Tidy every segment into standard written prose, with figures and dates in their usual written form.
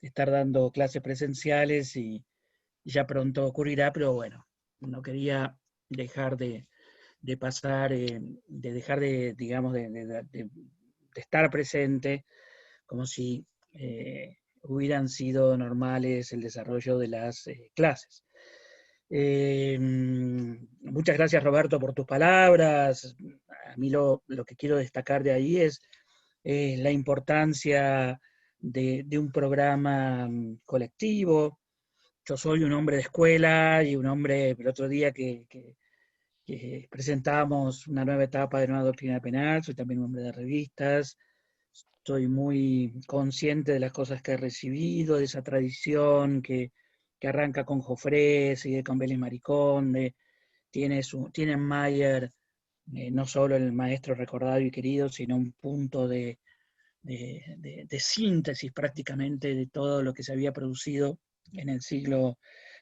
estar dando clases presenciales y ya pronto ocurrirá, pero bueno, no quería dejar de pasar, de dejar de, digamos, de estar presente, como si hubieran sido normales el desarrollo de las clases. Muchas gracias, Roberto, por tus palabras. A mí lo que quiero destacar de ahí es la importancia de un programa colectivo. Yo soy un hombre de escuela y un hombre, el otro día que presentábamos una nueva etapa de nueva doctrina penal, soy también un hombre de revistas, estoy muy consciente de las cosas que he recibido, de esa tradición que arranca con Jofré, sigue con Vélez Maricón, tiene Mayer, no solo el maestro recordado y querido, sino un punto de síntesis prácticamente de todo lo que se había producido en el siglo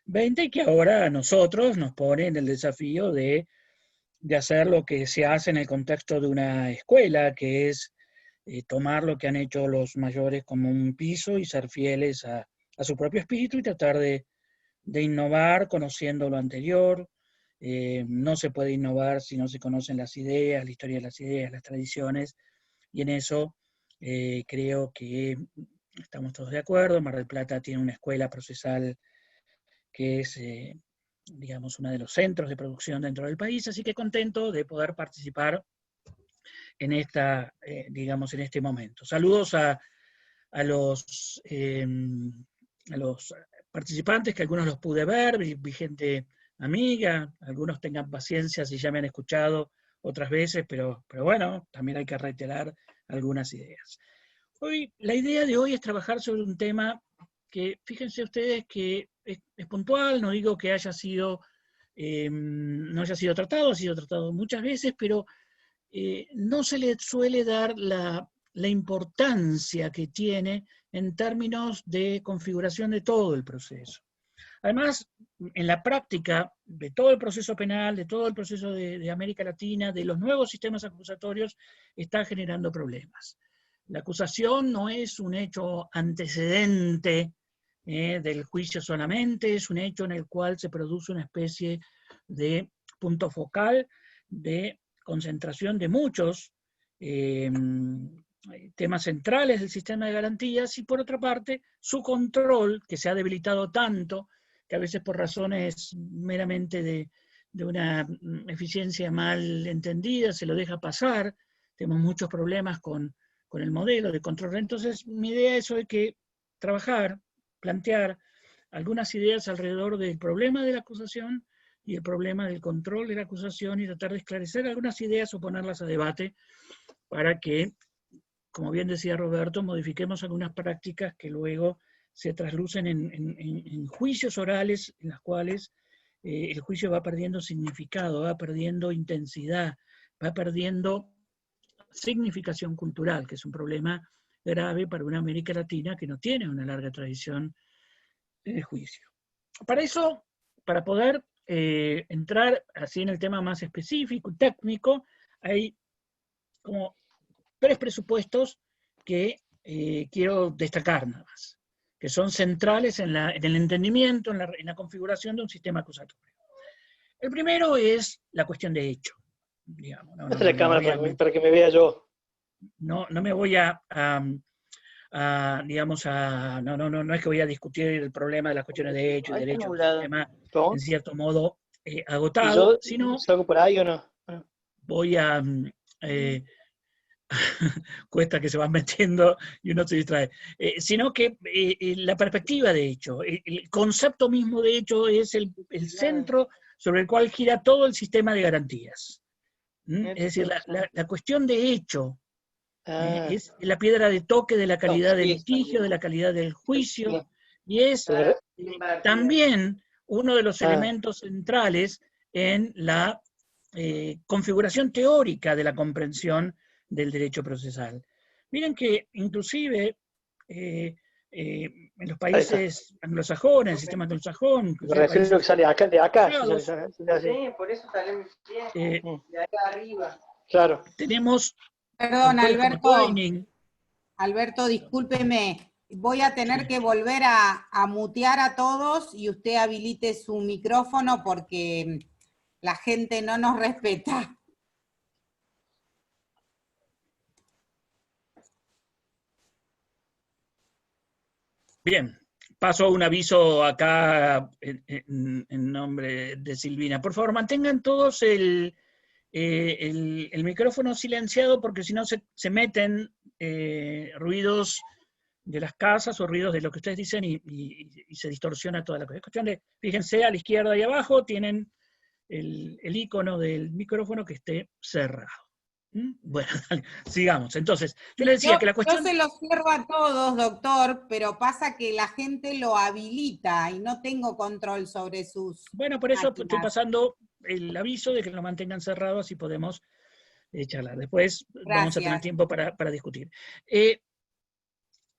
XX y que ahora a nosotros nos pone en el desafío de hacer lo que se hace en el contexto de una escuela, que es tomar lo que han hecho los mayores como un piso y ser fieles a su propio espíritu y tratar de innovar conociendo lo anterior. No se puede innovar si no se conocen las ideas, la historia de las ideas, las tradiciones, y en eso creo que estamos todos de acuerdo. Mar del Plata tiene una escuela procesal que es, digamos, uno de los centros de producción dentro del país, así que contento de poder participar en digamos, en este momento. Saludos a los participantes, que algunos los pude ver, vi gente amiga, algunos tengan paciencia si ya me han escuchado otras veces, pero bueno, también hay que reiterar algunas ideas. La idea de hoy es trabajar sobre un tema que, fíjense ustedes que es puntual, no digo que haya sido, no haya sido tratado, ha sido tratado muchas veces, pero no se le suele dar la importancia que tiene en términos de configuración de todo el proceso. Además, en la práctica de todo el proceso penal, de todo el proceso de América Latina, de los nuevos sistemas acusatorios, está generando problemas. La acusación no es un hecho antecedente del juicio solamente, es un hecho en el cual se produce una especie de punto focal de concentración de muchos temas centrales del sistema de garantías y, por otra parte, su control, que se ha debilitado tanto, que a veces por razones meramente de una eficiencia mal entendida se lo deja pasar. Tenemos muchos problemas con el modelo de control. Entonces, mi idea es hoy que trabajar, plantear algunas ideas alrededor del problema de la acusación y el problema del control de la acusación y tratar de esclarecer algunas ideas o ponerlas a debate para que, como bien decía Roberto, modifiquemos algunas prácticas que luego se traslucen en juicios orales en las cuales el juicio va perdiendo significado, va perdiendo intensidad, va perdiendo significación cultural, que es un problema grave para una América Latina que no tiene una larga tradición de juicio. Para eso, para poder entrar así en el tema más específico, técnico, hay como 3 presupuestos que quiero destacar nada más, que son centrales en el entendimiento, en la configuración de un sistema acusatorio. El primero es la cuestión de hecho. Digamos, la cámara para que me vea yo. No me voy digamos, no es que voy a discutir el problema de las cuestiones de hecho y derecho, es un tema en cierto modo agotado, sino ¿salgo por ahí o no? voy a cuesta que se van metiendo y uno se distrae, sino que la perspectiva de hecho, el concepto mismo de hecho es el centro sobre el cual gira todo el sistema de garantías. Es decir, la cuestión de hecho es la piedra de toque de la calidad del litigio, de la calidad del juicio, y es también uno de los elementos centrales en la configuración teórica de la comprensión del derecho procesal. Miren que inclusive en los países anglosajones, el sistema anglosajón, Me refiero que sale acá, de acá. Sí, por eso sale bien, de acá arriba. Claro. Tenemos Perdón, autores como Twining. Alberto, discúlpeme. voy a tener que volver a mutear a todos y usted habilite su micrófono porque la gente no nos respeta. Bien, paso un aviso acá en nombre de Silvina. Por favor, mantengan todos el micrófono silenciado porque si no se meten ruidos de las casas o ruidos de lo que ustedes dicen y se distorsiona toda la cosa. Es cuestión de, fíjense, a la izquierda y abajo tienen el icono del micrófono que esté cerrado. Bueno, dale, sigamos. Entonces, yo le decía que la cuestión... Yo se los cierro a todos, doctor, pero pasa que la gente lo habilita y no tengo control sobre sus... Bueno, por eso máquinas. estoy pasando el aviso de que lo mantengan cerrado, así podemos charlar. Después vamos a tener tiempo para discutir.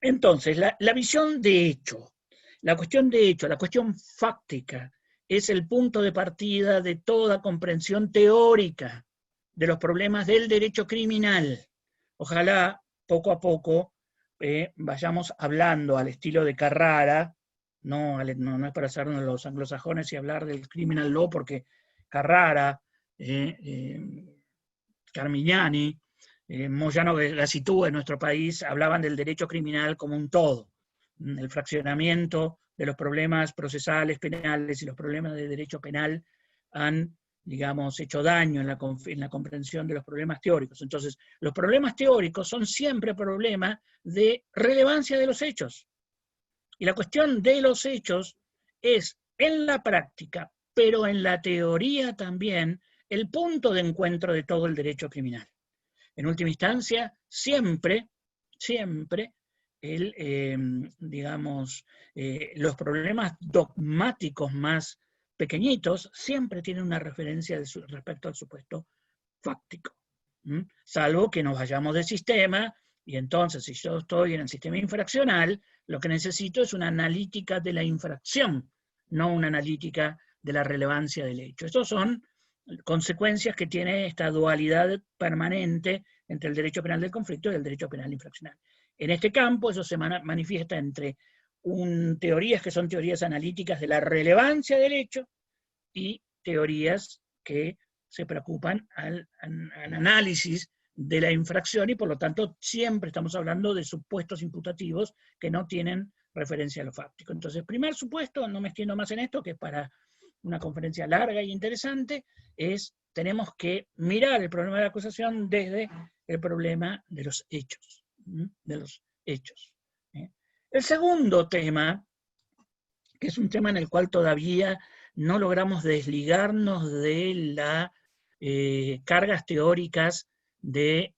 Entonces, la visión de hecho, la cuestión de hecho, la cuestión fáctica, es el punto de partida de toda comprensión teórica de los problemas del derecho criminal. Ojalá, poco a poco, vayamos hablando al estilo de Carrara, no es para hacernos los anglosajones y hablar del criminal law, porque Carrara, Carmignani, Moyano Gassitú en nuestro país hablaban del derecho criminal como un todo. El fraccionamiento de los problemas procesales, penales y los problemas de derecho penal han, digamos, hecho daño en la comprensión de los problemas teóricos. Entonces, los problemas teóricos son siempre problemas de relevancia de los hechos. Y la cuestión de los hechos es, en la práctica, pero en la teoría también, el punto de encuentro de todo el derecho criminal. En última instancia, siempre, los problemas dogmáticos más pequeñitos siempre tienen una referencia respecto al supuesto fáctico. Salvo que nos vayamos de sistema, y entonces si yo estoy en el sistema infraccional, lo que necesito es una analítica de la infracción, no una analítica de la relevancia del hecho. Estos son consecuencias que tiene esta dualidad permanente entre el derecho penal del conflicto y el derecho penal infraccional. En este campo eso se manifiesta entre teorías que son teorías analíticas de la relevancia del hecho y teorías que se preocupan al análisis de la infracción y por lo tanto siempre estamos hablando de supuestos imputativos que no tienen referencia a lo fáctico. Entonces, primer supuesto, no me extiendo más en esto, que es para una conferencia larga y interesante, es tenemos que mirar el problema de la acusación desde el problema de los hechos. El segundo tema, que es un tema en el cual todavía no logramos desligarnos de las cargas teóricas del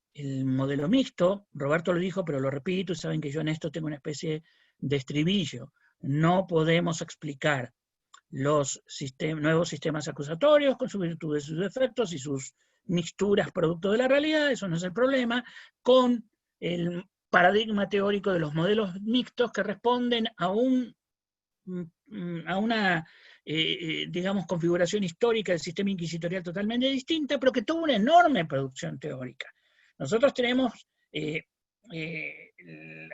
modelo mixto. Roberto lo dijo, pero lo repito, y saben que yo en esto tengo una especie de estribillo. No podemos explicar los nuevos sistemas acusatorios con sus virtudes y sus defectos y sus mixturas producto de la realidad, eso no es el problema, con el paradigma teórico de los modelos mixtos que responden a una digamos, configuración histórica del sistema inquisitorial totalmente distinta, pero que tuvo una enorme producción teórica. Nosotros tenemos, hay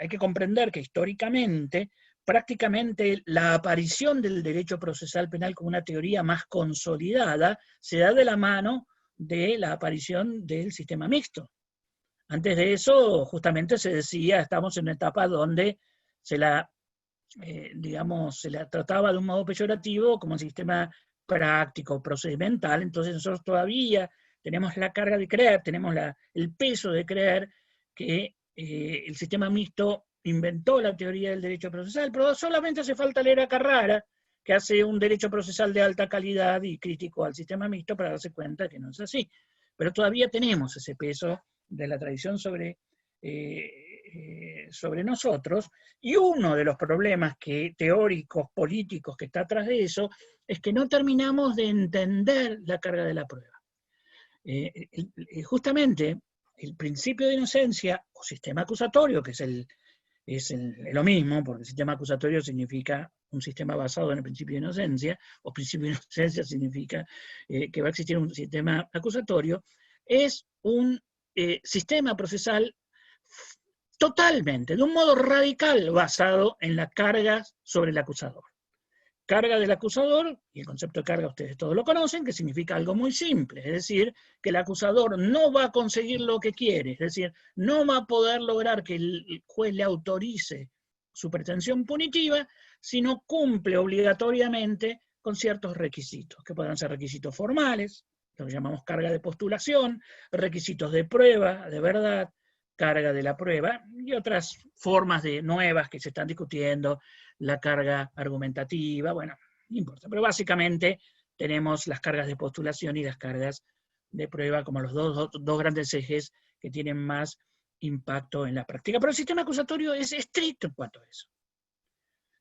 que comprender que históricamente, prácticamente la aparición del derecho procesal penal como una teoría más consolidada se da de la mano de la aparición del sistema mixto. Antes de eso, justamente se decía, estamos en una etapa donde se la trataba de un modo peyorativo como un sistema práctico, procedimental. Entonces nosotros todavía tenemos la carga de creer, tenemos el peso de creer que el sistema mixto inventó la teoría del derecho procesal, pero solamente hace falta leer a Carrara, que hace un derecho procesal de alta calidad y crítico al sistema mixto para darse cuenta que no es así. Pero todavía tenemos ese peso de la tradición sobre nosotros, y uno de los problemas teóricos, políticos que está atrás de eso, es que no terminamos de entender la carga de la prueba. Justamente el principio de inocencia, o sistema acusatorio, que es lo mismo, porque el sistema acusatorio significa un sistema basado en el principio de inocencia, o principio de inocencia significa que va a existir un sistema acusatorio, es un sistema procesal totalmente, de un modo radical, basado en la carga sobre el acusador. Carga del acusador, y el concepto de carga ustedes todos lo conocen, que significa algo muy simple, es decir, que el acusador no va a conseguir lo que quiere, es decir, no va a poder lograr que el juez le autorice su pretensión punitiva si no cumple obligatoriamente con ciertos requisitos, que puedan ser requisitos formales, lo que llamamos carga de postulación, requisitos de prueba, de verdad, carga de la prueba, y otras formas nuevas que se están discutiendo, la carga argumentativa, bueno, no importa, pero básicamente tenemos las cargas de postulación y las cargas de prueba como los dos grandes ejes que tienen más impacto en la práctica. Pero el sistema acusatorio es estricto en cuanto a eso.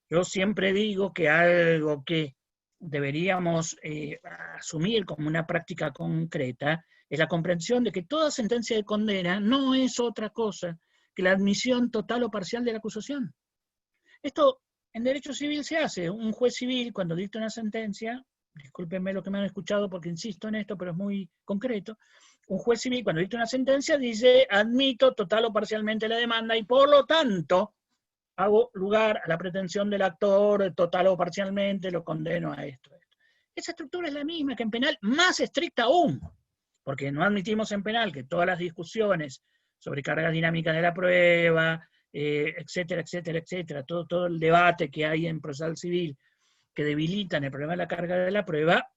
Yo siempre digo que algo que deberíamos asumir como una práctica concreta es la comprensión de que toda sentencia de condena no es otra cosa que la admisión total o parcial de la acusación. Esto en derecho civil se hace. Un juez civil, cuando dicta una sentencia, discúlpenme lo que me han escuchado porque insisto en esto, pero es muy concreto, un juez civil cuando dicta una sentencia dice, admito total o parcialmente la demanda y por lo tanto hago lugar a la pretensión del actor, total o parcialmente, lo condeno a esto. Esa estructura es la misma que en penal, más estricta aún, porque no admitimos en penal que todas las discusiones sobre cargas dinámicas de la prueba, etcétera, etcétera, etcétera, todo el debate que hay en procesal civil que debilitan el problema de la carga de la prueba,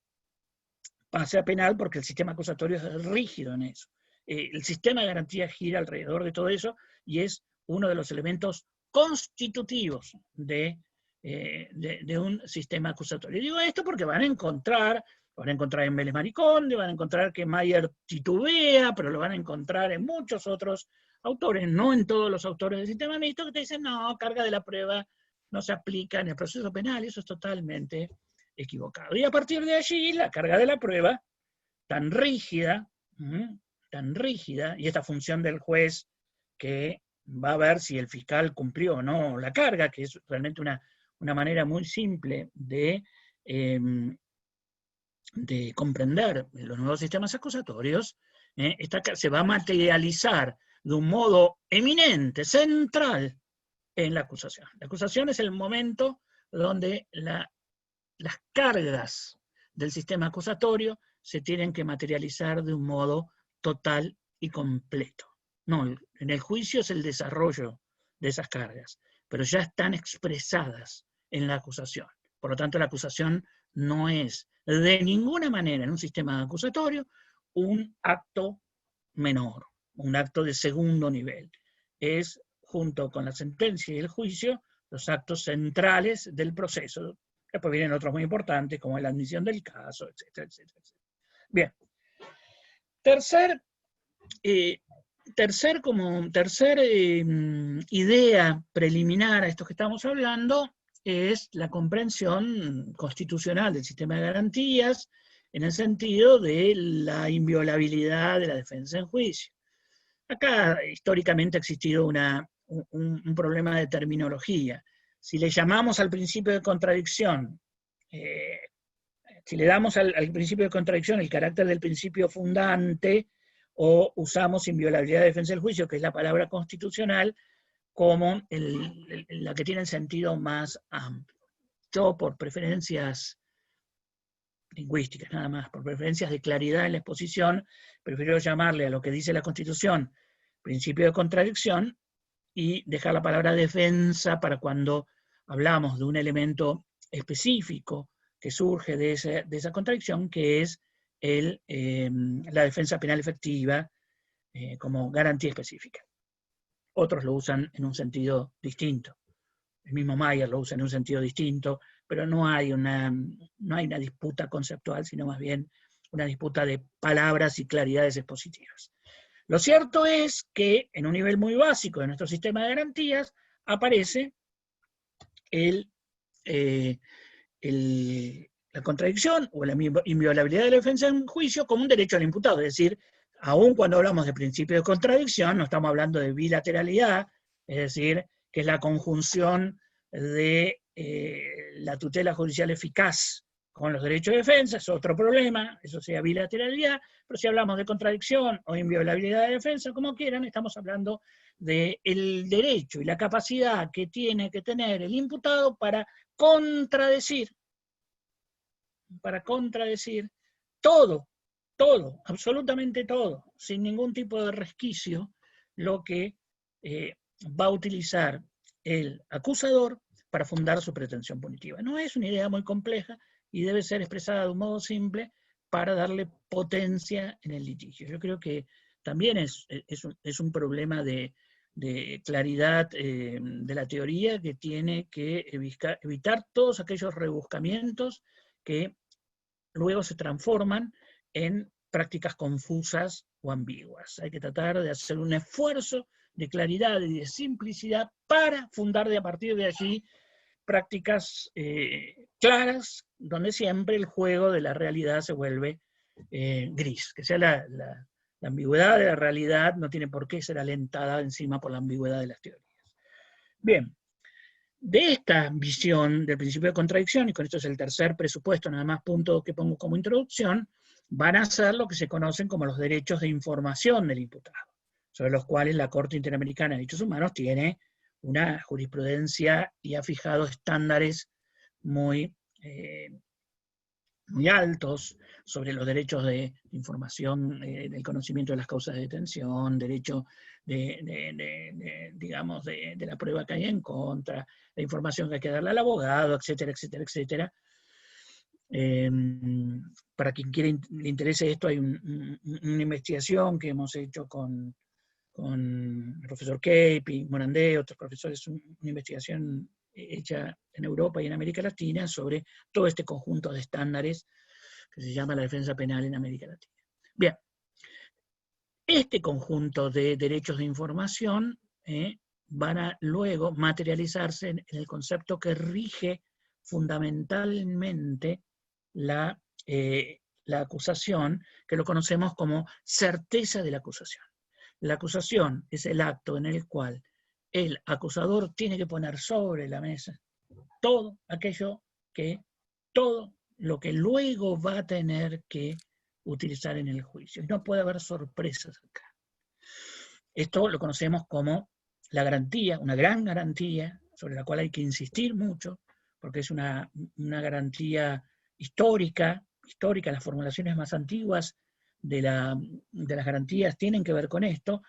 pase a penal porque el sistema acusatorio es rígido en eso. El sistema de garantía gira alrededor de todo eso y es uno de los elementos constitutivos de un sistema acusatorio. Y digo esto porque van a encontrar en Vélez Mariconde, van a encontrar que Mayer titubea, pero lo van a encontrar en muchos otros autores, no en todos los autores del sistema mixto, que te dicen, no, carga de la prueba no se aplica en el proceso penal, eso es totalmente equivocado. Y a partir de allí, la carga de la prueba, tan rígida, y esta función del juez que va a ver si el fiscal cumplió o no la carga, que es realmente una manera muy simple de comprender los nuevos sistemas acusatorios, se va a materializar de un modo eminente, central, en la acusación. La acusación es el momento donde las cargas del sistema acusatorio se tienen que materializar de un modo total y completo. No, en el juicio es el desarrollo de esas cargas, pero ya están expresadas en la acusación. Por lo tanto, la acusación no es de ninguna manera en un sistema acusatorio un acto menor, un acto de segundo nivel. Es, junto con la sentencia y el juicio, los actos centrales del proceso. Después vienen otros muy importantes, como la admisión del caso, etcétera, etcétera, etcétera. Bien. Tercer idea preliminar a esto que estamos hablando es la comprensión constitucional del sistema de garantías en el sentido de la inviolabilidad de la defensa en juicio. Acá históricamente ha existido un problema de terminología. Si le llamamos al principio de contradicción, si le damos al principio de contradicción el carácter del principio fundante, o usamos inviolabilidad de defensa del juicio, que es la palabra constitucional, como la que tiene el sentido más amplio. Yo, por preferencias lingüísticas nada más, por preferencias de claridad en la exposición, prefiero llamarle a lo que dice la Constitución principio de contradicción y dejar la palabra defensa para cuando hablamos de un elemento específico que surge de esa contradicción, que es la defensa penal efectiva como garantía específica. Otros lo usan en un sentido distinto. El mismo Mayer lo usa en un sentido distinto, pero no hay una disputa conceptual, sino más bien una disputa de palabras y claridades expositivas. Lo cierto es que en un nivel muy básico de nuestro sistema de garantías aparece la contradicción o la inviolabilidad de la defensa en juicio como un derecho al imputado. Es decir, aun cuando hablamos de principio de contradicción, no estamos hablando de bilateralidad, es decir, que es la conjunción de la tutela judicial eficaz con los derechos de defensa, es otro problema, eso sea bilateralidad, pero si hablamos de contradicción o inviolabilidad de defensa, como quieran, estamos hablando del derecho y la capacidad que tiene que tener el imputado para contradecir todo, absolutamente todo, sin ningún tipo de resquicio, lo que va a utilizar el acusador para fundar su pretensión punitiva. No es una idea muy compleja y debe ser expresada de un modo simple para darle potencia en el litigio. Yo creo que también es un problema de claridad de la teoría que tiene que evitar todos aquellos rebuscamientos que luego se transforman en prácticas confusas o ambiguas. Hay que tratar de hacer un esfuerzo de claridad y de simplicidad para fundar a partir de allí prácticas claras, donde siempre el juego de la realidad se vuelve gris, que sea la ambigüedad de la realidad no tiene por qué ser alentada encima por la ambigüedad de las teorías. Bien, de esta visión del principio de contradicción, y con esto es el tercer presupuesto, nada más punto que pongo como introducción, van a ser lo que se conocen como los derechos de información del imputado, sobre los cuales la Corte Interamericana de Derechos Humanos tiene una jurisprudencia y ha fijado estándares muy altos sobre los derechos de información, del conocimiento de las causas de detención, derecho digamos, de la prueba que hay en contra, la información que hay que darle al abogado, etcétera, etcétera, etcétera. Para quien le interese esto, hay una investigación que hemos hecho con el profesor Cape y Morandé, otros profesores, una investigación hecha en Europa y en América Latina sobre todo este conjunto de estándares que se llama la defensa penal en América Latina. Bien, este conjunto de derechos de información van a luego materializarse en el concepto que rige fundamentalmente la acusación, que lo conocemos como certeza de la acusación. La acusación es el acto en el cual el acusador tiene que poner sobre la mesa todo lo que luego va a tener que utilizar en el juicio. Y no puede haber sorpresas acá. Esto lo conocemos como la garantía, una gran garantía, sobre la cual hay que insistir mucho, porque es una garantía histórica, las formulaciones más antiguas de las garantías tienen que ver con esto,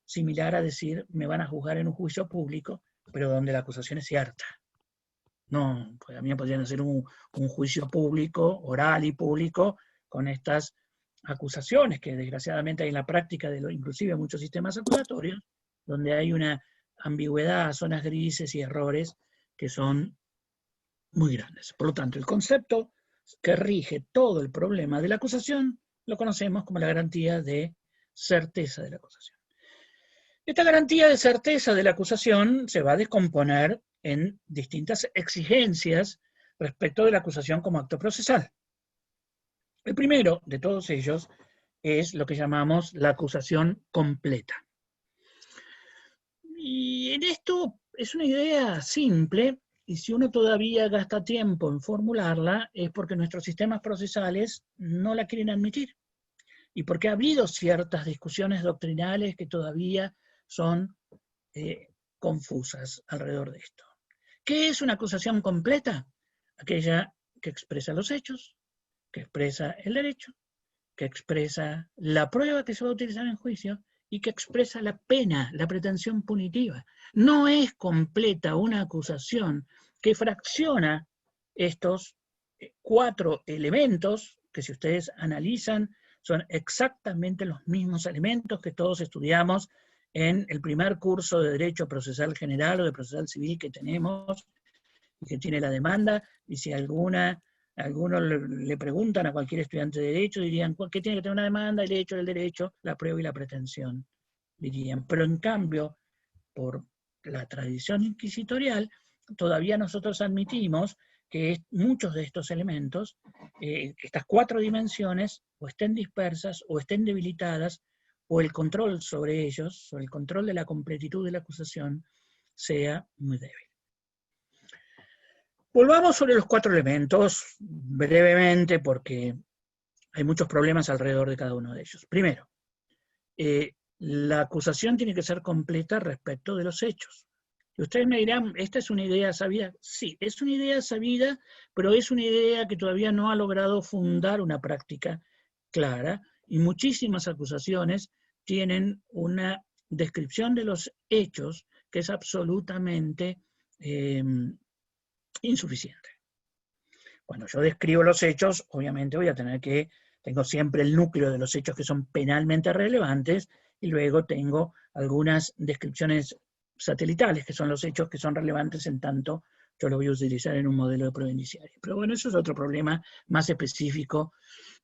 similar a decir, me van a juzgar en un juicio público, pero donde la acusación es cierta. No, pues también podrían hacer un juicio público, oral y público, con estas acusaciones, que desgraciadamente hay en la práctica de inclusive muchos sistemas acusatorios, donde hay una ambigüedad, zonas grises y errores que son muy grandes. Por lo tanto, el concepto que rige todo el problema de la acusación lo conocemos como la garantía de certeza de la acusación. Esta garantía de certeza de la acusación se va a descomponer en distintas exigencias respecto de la acusación como acto procesal. El primero de todos ellos es lo que llamamos la acusación completa. Y en esto es una idea simple, y si uno todavía gasta tiempo en formularla, es porque nuestros sistemas procesales no la quieren admitir, y porque ha habido ciertas discusiones doctrinales que todavía son confusas alrededor de esto. ¿Qué es una acusación completa? Aquella que expresa los hechos, que expresa el derecho, que expresa la prueba que se va a utilizar en juicio y que expresa la pena, la pretensión punitiva. No es completa una acusación que fracciona estos 4 elementos que, si ustedes analizan, son exactamente los mismos elementos que todos estudiamos en el primer curso de Derecho Procesal General o de Procesal Civil que tenemos, y que tiene la demanda, y si algunos le preguntan a cualquier estudiante de Derecho, dirían, ¿qué tiene que tener una demanda? El hecho, el derecho, la prueba y la pretensión, dirían. Pero en cambio, por la tradición inquisitorial, todavía nosotros admitimos que muchos de estos elementos, estas 4 dimensiones, o estén dispersas, o estén debilitadas, o el control sobre ellos, o el control de la completitud de la acusación, sea muy débil. Volvamos sobre los 4 elementos, brevemente, porque hay muchos problemas alrededor de cada uno de ellos. Primero, la acusación tiene que ser completa respecto de los hechos. Y ustedes me dirán, ¿esta es una idea sabida? Sí, es una idea sabida, pero es una idea que todavía no ha logrado fundar una práctica clara, y muchísimas acusaciones tienen una descripción de los hechos que es absolutamente insuficiente. Cuando yo describo los hechos, obviamente voy a tener que, tengo siempre el núcleo de los hechos que son penalmente relevantes, y luego tengo algunas descripciones satelitales, que son los hechos que son relevantes en tanto yo lo voy a utilizar en un modelo de prueba indiciaria. Pero bueno, eso es otro problema más específico,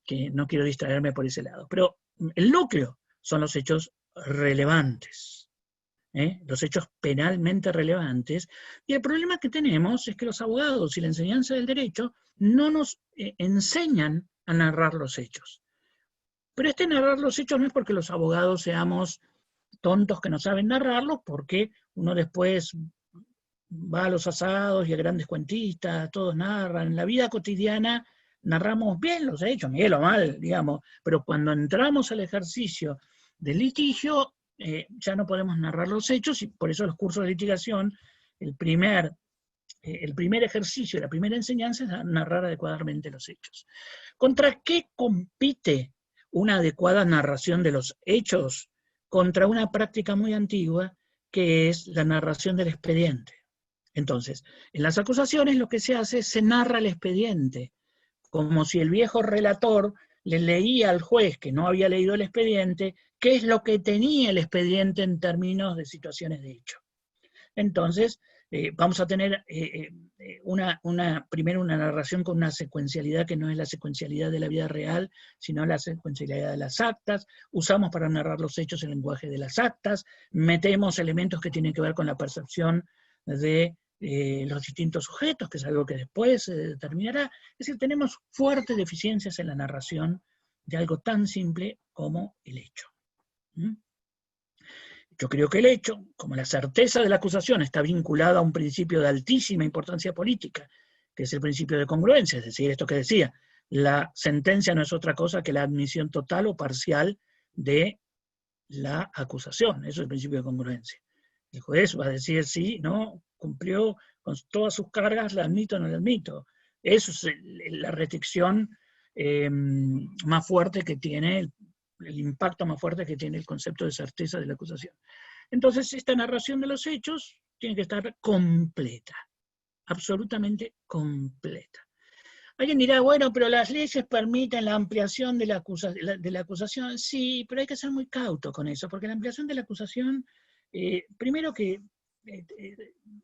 que no quiero distraerme por ese lado. Pero el núcleo son los hechos relevantes, los hechos penalmente relevantes, y el problema que tenemos es que los abogados y la enseñanza del derecho no nos enseñan a narrar los hechos. Pero narrar los hechos no es porque los abogados seamos tontos que no saben narrarlos, porque uno después va a los asados y a grandes cuentistas, todos narran. En la vida cotidiana narramos bien los hechos, bien o mal, digamos, pero cuando entramos al ejercicio del litigio, ya no podemos narrar los hechos, y por eso los cursos de litigación, el primer ejercicio, la primera enseñanza es narrar adecuadamente los hechos. ¿Contra qué compite una adecuada narración de los hechos? Contra una práctica muy antigua, que es la narración del expediente. Entonces, en las acusaciones lo que se hace es se narra el expediente, como si el viejo relator le leía al juez, que no había leído el expediente, qué es lo que tenía el expediente en términos de situaciones de hecho. Entonces, vamos a tener primero una narración con una secuencialidad que no es la secuencialidad de la vida real, sino la secuencialidad de las actas. Usamos para narrar los hechos el lenguaje de las actas, metemos elementos que tienen que ver con la percepción de los distintos sujetos, que es algo que después se determinará. Es decir, tenemos fuertes deficiencias en la narración de algo tan simple como el hecho. Yo creo que el hecho, como la certeza de la acusación, está vinculada a un principio de altísima importancia política, que es el principio de congruencia, es decir, esto que decía, la sentencia no es otra cosa que la admisión total o parcial de la acusación. Eso es el principio de congruencia. El juez va a decir sí, no, cumplió con todas sus cargas, la admito o no la admito. Eso es la restricción más fuerte que tiene, el impacto más fuerte que tiene el concepto de certeza de la acusación. Entonces, esta narración de los hechos tiene que estar completa, absolutamente completa. Alguien dirá, bueno, pero las leyes permiten la ampliación de la acusación. Sí, pero hay que ser muy cauto con eso, porque la ampliación de la acusación, primero que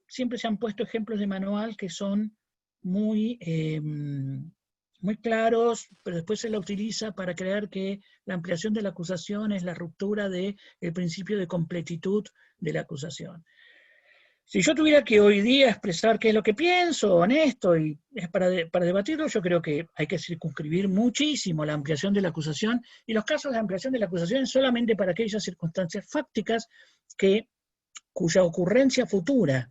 siempre se han puesto ejemplos de manual que son muy claros, pero después se la utiliza para creer que la ampliación de la acusación es la ruptura del principio de completitud de la acusación. Si yo tuviera que hoy día expresar qué es lo que pienso en esto, y es para debatirlo, yo creo que hay que circunscribir muchísimo la ampliación de la acusación, y los casos de ampliación de la acusación solamente para aquellas circunstancias fácticas cuya ocurrencia futura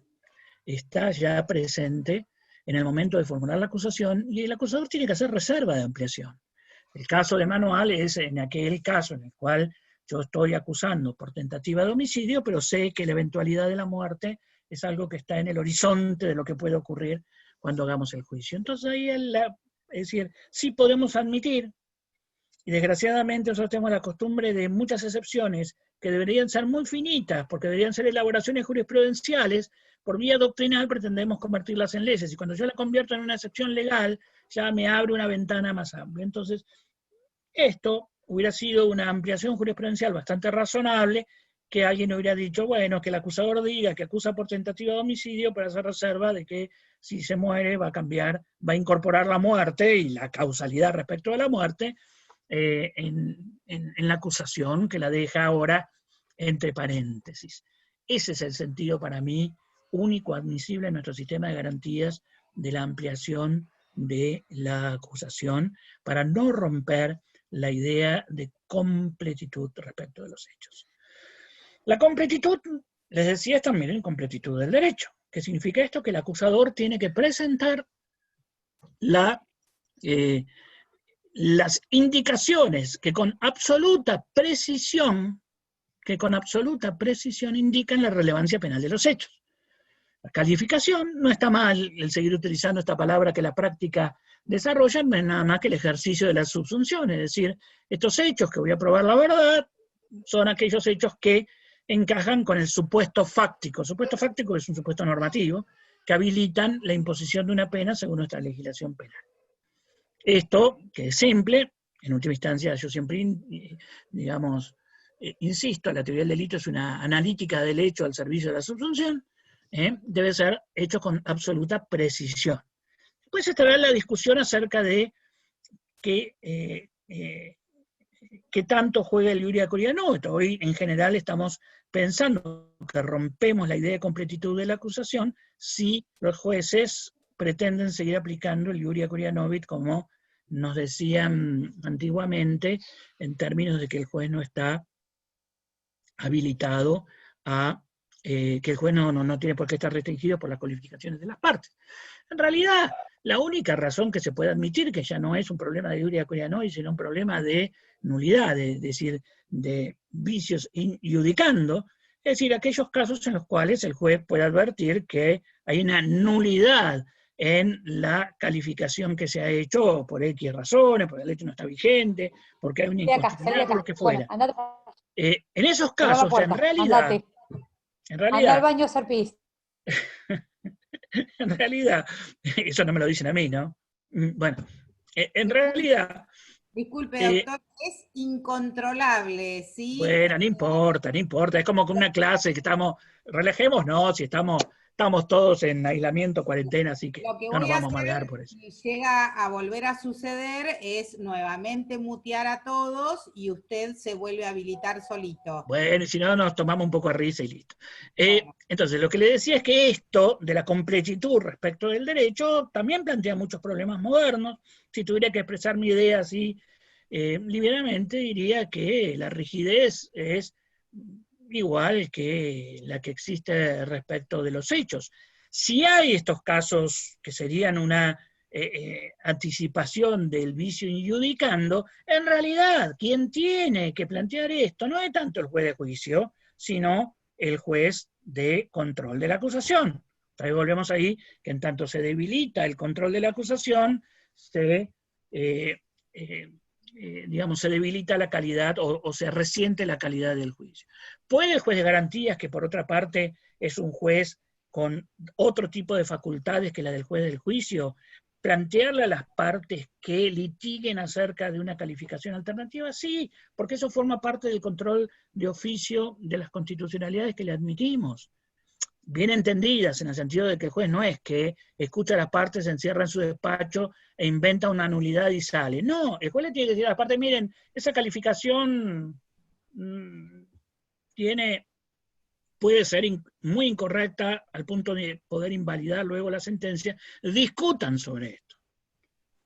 está ya presente en el momento de formular la acusación, y el acusador tiene que hacer reserva de ampliación. El caso de manual es en aquel caso en el cual yo estoy acusando por tentativa de homicidio, pero sé que la eventualidad de la muerte es algo que está en el horizonte de lo que puede ocurrir cuando hagamos el juicio. Entonces ahí es decir, sí podemos admitir, y desgraciadamente nosotros tenemos la costumbre de muchas excepciones que deberían ser muy finitas, porque deberían ser elaboraciones jurisprudenciales. Por vía doctrinal pretendemos convertirlas en leyes, y cuando yo la convierto en una excepción legal, ya me abre una ventana más amplia. Entonces, esto hubiera sido una ampliación jurisprudencial bastante razonable, que alguien hubiera dicho, bueno, que el acusador diga que acusa por tentativa de homicidio para hacer reserva de que si se muere va a incorporar la muerte y la causalidad respecto a la muerte en la acusación, que la deja ahora entre paréntesis. Ese es el sentido para mí único admisible en nuestro sistema de garantías de la ampliación de la acusación, para no romper la idea de completitud respecto de los hechos. La completitud, les decía, es también en completitud del derecho. ¿Qué significa esto? Que el acusador tiene que presentar las indicaciones que con absoluta precisión que con absoluta precisión indican la relevancia penal de los hechos. La calificación, no está mal el seguir utilizando esta palabra que la práctica desarrolla, no es nada más que el ejercicio de la subsunción, es decir, estos hechos que voy a probar la verdad son aquellos hechos que encajan con el supuesto fáctico. El supuesto fáctico es un supuesto normativo que habilitan la imposición de una pena según nuestra legislación penal. Esto, que es simple, en última instancia yo siempre, digamos, insisto, la teoría del delito es una analítica del hecho al servicio de la subsunción, debe ser hecho con absoluta precisión. Después estará la discusión acerca de qué tanto juega el iuria curia novit. Hoy en general estamos pensando que rompemos la idea de completitud de la acusación si los jueces pretenden seguir aplicando el iuria curia novit como nos decían antiguamente, en términos de que el juez no está habilitado a, que el juez no tiene por qué estar restringido por las calificaciones de las partes. En realidad, la única razón que se puede admitir que ya no es un problema de iuria curia novit, sino un problema de nulidad, es decir, de vicios in iudicando, es decir, aquellos casos en los cuales el juez puede advertir que hay una nulidad en la calificación que se ha hecho por X razones, porque el hecho no está vigente, porque hay una inconstitucionalidad, por lo que fuera. Bueno, en esos casos, en realidad... Anda al baño a hacer pis. En realidad, eso no me lo dicen a mí, ¿no? Bueno, en realidad... Disculpe, doctor, es incontrolable, ¿sí? Bueno, no importa, es como con una clase que estamos, relajémonos, si estamos todos en aislamiento, cuarentena, así que no nos vamos a amargar por eso. Si llega a volver a suceder, es nuevamente mutear a todos y usted se vuelve a habilitar solito. Bueno, y si no, nos tomamos un poco de risa y listo. Entonces, lo que le decía es que esto de la completitud respecto del derecho también plantea muchos problemas modernos. Si tuviera que expresar mi idea así livianamente, diría que la rigidez es igual que la que existe respecto de los hechos. Si hay estos casos que serían una anticipación del vicio injudicando, en realidad quien tiene que plantear esto no es tanto el juez de juicio, sino el juez de control de la acusación. Entonces volvemos ahí, que en tanto se debilita el control de la acusación, digamos, se debilita la calidad o se resiente la calidad del juicio. ¿Puede el juez de garantías, que por otra parte es un juez con otro tipo de facultades que la del juez del juicio, plantearle a las partes que litiguen acerca de una calificación alternativa? Sí, porque eso forma parte del control de oficio de las constitucionalidades que le admitimos. Bien entendidas, en el sentido de que el juez no es que escucha a las partes, se encierra en su despacho e inventa una nulidad y sale. No, el juez le tiene que decir a las partes, miren, esa calificación puede ser muy incorrecta al punto de poder invalidar luego la sentencia. Discutan sobre esto.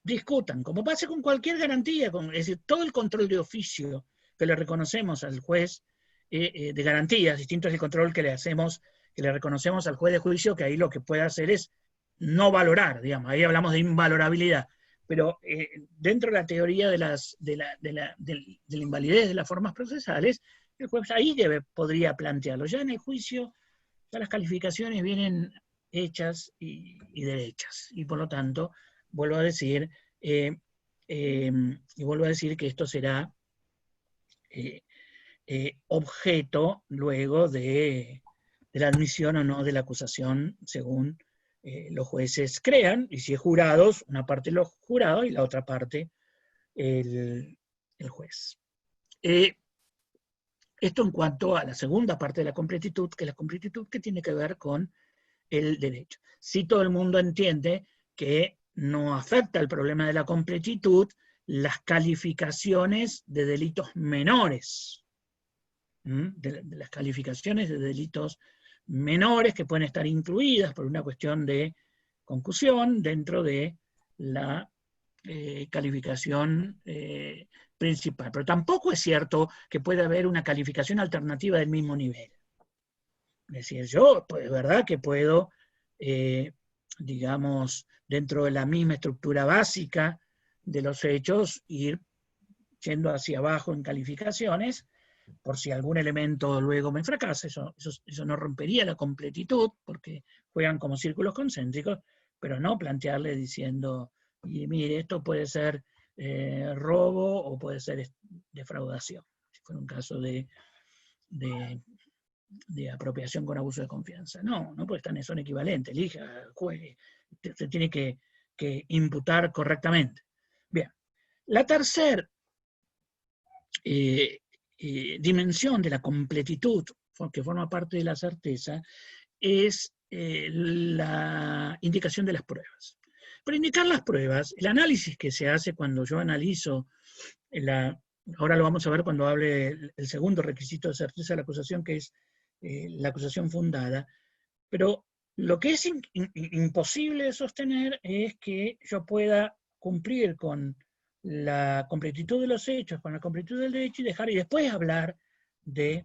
Discutan, como pasa con cualquier garantía, es decir, todo el control de oficio que le reconocemos al juez de garantías, distinto es el control que le reconocemos al juez de juicio, que ahí lo que puede hacer es no valorar, digamos, ahí hablamos de invalorabilidad, pero dentro de la teoría de la invalidez de las formas procesales, el juez ahí podría plantearlo. Ya en el juicio, ya las calificaciones vienen hechas y derechas, y por lo tanto, vuelvo a decir que esto será objeto luego de la admisión o no de la acusación según los jueces crean, y si es jurados, una parte los jurados y la otra parte el juez. Esto en cuanto a la segunda parte de la completitud, que es la completitud que tiene que ver con el derecho. Si todo el mundo entiende que no afecta el problema de la completitud las calificaciones de delitos menores, de las calificaciones de delitos menores que pueden estar incluidas por una cuestión de concusión dentro de la calificación principal. Pero tampoco es cierto que pueda haber una calificación alternativa del mismo nivel. Es decir, yo, pues, es verdad que puedo, digamos, dentro de la misma estructura básica de los hechos, ir yendo hacia abajo en calificaciones, por si algún elemento luego me fracasa, eso no rompería la completitud, porque juegan como círculos concéntricos, pero no plantearle diciendo, y mire, esto puede ser robo o puede ser defraudación, si fuera un caso de apropiación con abuso de confianza. No, porque son equivalentes, elija, juegue, se tiene que imputar correctamente. Bien, la tercera dimensión de la completitud, que forma parte de la certeza, es la indicación de las pruebas. Para indicar las pruebas, el análisis que se hace cuando yo analizo, ahora lo vamos a ver cuando hable el segundo requisito de certeza de la acusación, que es la acusación fundada, pero lo que es imposible de sostener es que yo pueda cumplir con la completitud de los hechos, con la completitud del derecho, y después hablar del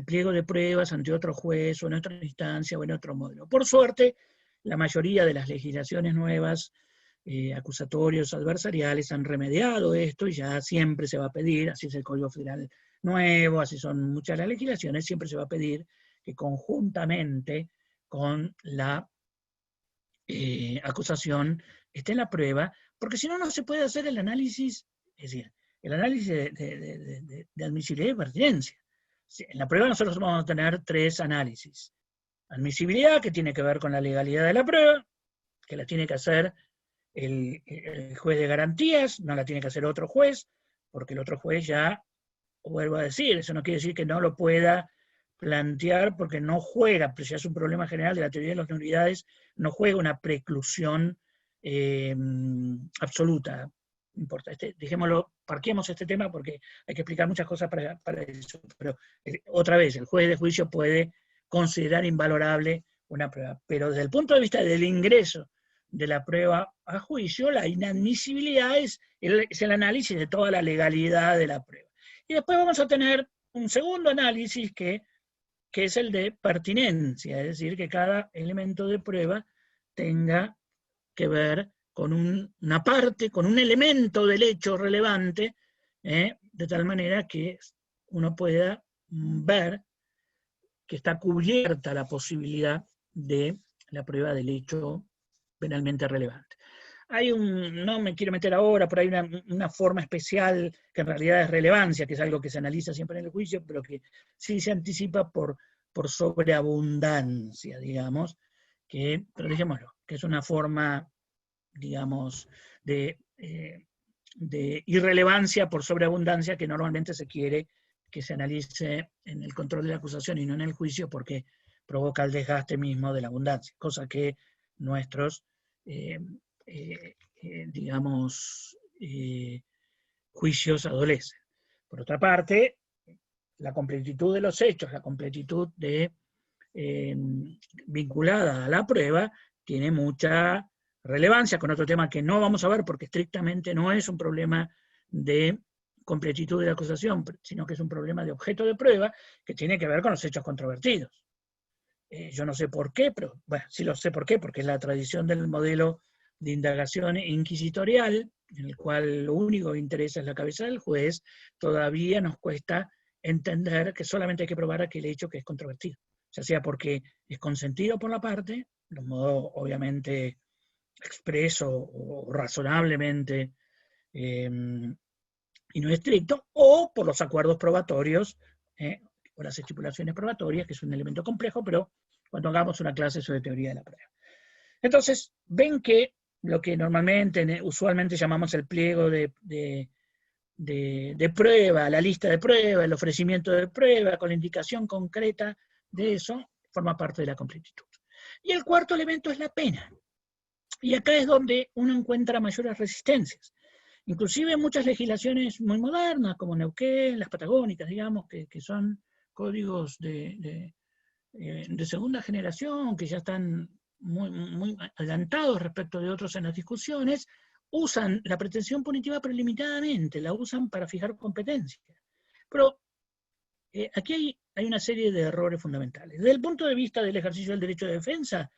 pliego de pruebas ante otro juez, o en otra instancia, o en otro modelo. Por suerte, la mayoría de las legislaciones nuevas, acusatorios, adversariales, han remediado esto, y ya siempre se va a pedir, así es el Código Federal nuevo, así son muchas de las legislaciones, siempre se va a pedir que conjuntamente con la acusación esté en la prueba, porque si no, no se puede hacer el análisis, es decir, el análisis de admisibilidad y pertinencia. En la prueba nosotros vamos a tener 3 análisis. Admisibilidad, que tiene que ver con la legalidad de la prueba, que la tiene que hacer el juez de garantías, no la tiene que hacer otro juez, porque el otro juez ya, vuelvo a decir, eso no quiere decir que no lo pueda plantear porque no juega, pero ya es un problema general de la teoría de las nulidades, no juega una preclusión absoluta. No importa, dejémoslo, parquemos este tema porque hay que explicar muchas cosas para eso, pero otra vez, el juez de juicio puede considerar invalorable una prueba, pero desde el punto de vista del ingreso de la prueba a juicio, la inadmisibilidad es el análisis de toda la legalidad de la prueba. Y después vamos a tener un segundo análisis que es el de pertinencia, es decir, que cada elemento de prueba tenga que ver con una parte, con un elemento del hecho relevante, de tal manera que uno pueda ver que está cubierta la posibilidad de la prueba del hecho penalmente relevante. No me quiero meter ahora, pero hay una forma especial que en realidad es relevancia, que es algo que se analiza siempre en el juicio, pero que sí se anticipa por sobreabundancia, digamos, pero dejémoslo, que es una forma, digamos, de irrelevancia por sobreabundancia que normalmente se quiere que se analice en el control de la acusación y no en el juicio, porque provoca el desgaste mismo de la abundancia, cosa que nuestros juicios adolecen. Por otra parte, la completitud de los hechos, la completitud vinculada a la prueba, tiene mucha relevancia con otro tema que no vamos a ver porque estrictamente no es un problema de completitud de la acusación, sino que es un problema de objeto de prueba que tiene que ver con los hechos controvertidos. Yo no sé por qué, pero bueno, sí lo sé por qué, porque es la tradición del modelo de indagación inquisitorial, en el cual lo único que interesa es la cabeza del juez. Todavía nos cuesta entender que solamente hay que probar aquel hecho que es controvertido, ya sea porque es consentido por la parte, de un modo obviamente expreso o razonablemente y no estricto, o por los acuerdos probatorios, o las estipulaciones probatorias, que es un elemento complejo, pero cuando hagamos una clase sobre teoría de la prueba. Entonces, ven que lo que usualmente llamamos el pliego de prueba, la lista de prueba, el ofrecimiento de prueba, con la indicación concreta de eso, forma parte de la completitud. Y el cuarto elemento es la pena. Y acá es donde uno encuentra mayores resistencias. Inclusive muchas legislaciones muy modernas, como Neuquén, las patagónicas, digamos, que son códigos de segunda generación, que ya están muy adelantados respecto de otros en las discusiones, usan la pretensión punitiva pero limitadamente, la usan para fijar competencia. Pero aquí hay una serie de errores fundamentales. Desde el punto de vista del ejercicio del derecho de defensa,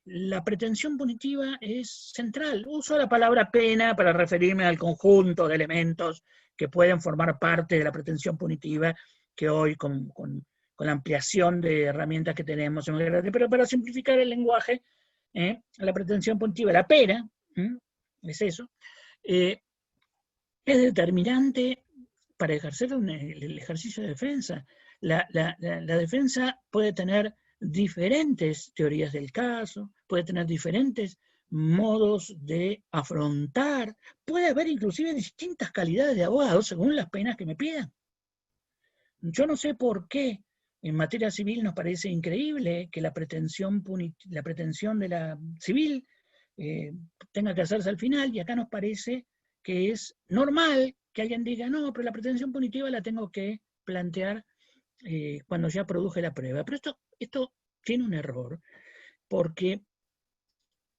la pretensión punitiva es central. Uso la palabra pena para referirme al conjunto de elementos que pueden formar parte de la pretensión punitiva, que hoy con la ampliación de herramientas que tenemos, pero para simplificar el lenguaje, la pretensión punitiva, la pena, es eso, es determinante para ejercer el ejercicio de defensa. La defensa puede tener diferentes teorías del caso, puede tener diferentes modos de afrontar, puede haber inclusive distintas calidades de abogados según las penas que me pidan. Yo no sé por qué en materia civil nos parece increíble que la pretensión de la civil tenga que hacerse al final, y acá nos parece que es normal que alguien diga, no, pero la pretensión punitiva la tengo que plantear cuando ya produje la prueba. Pero esto tiene un error, porque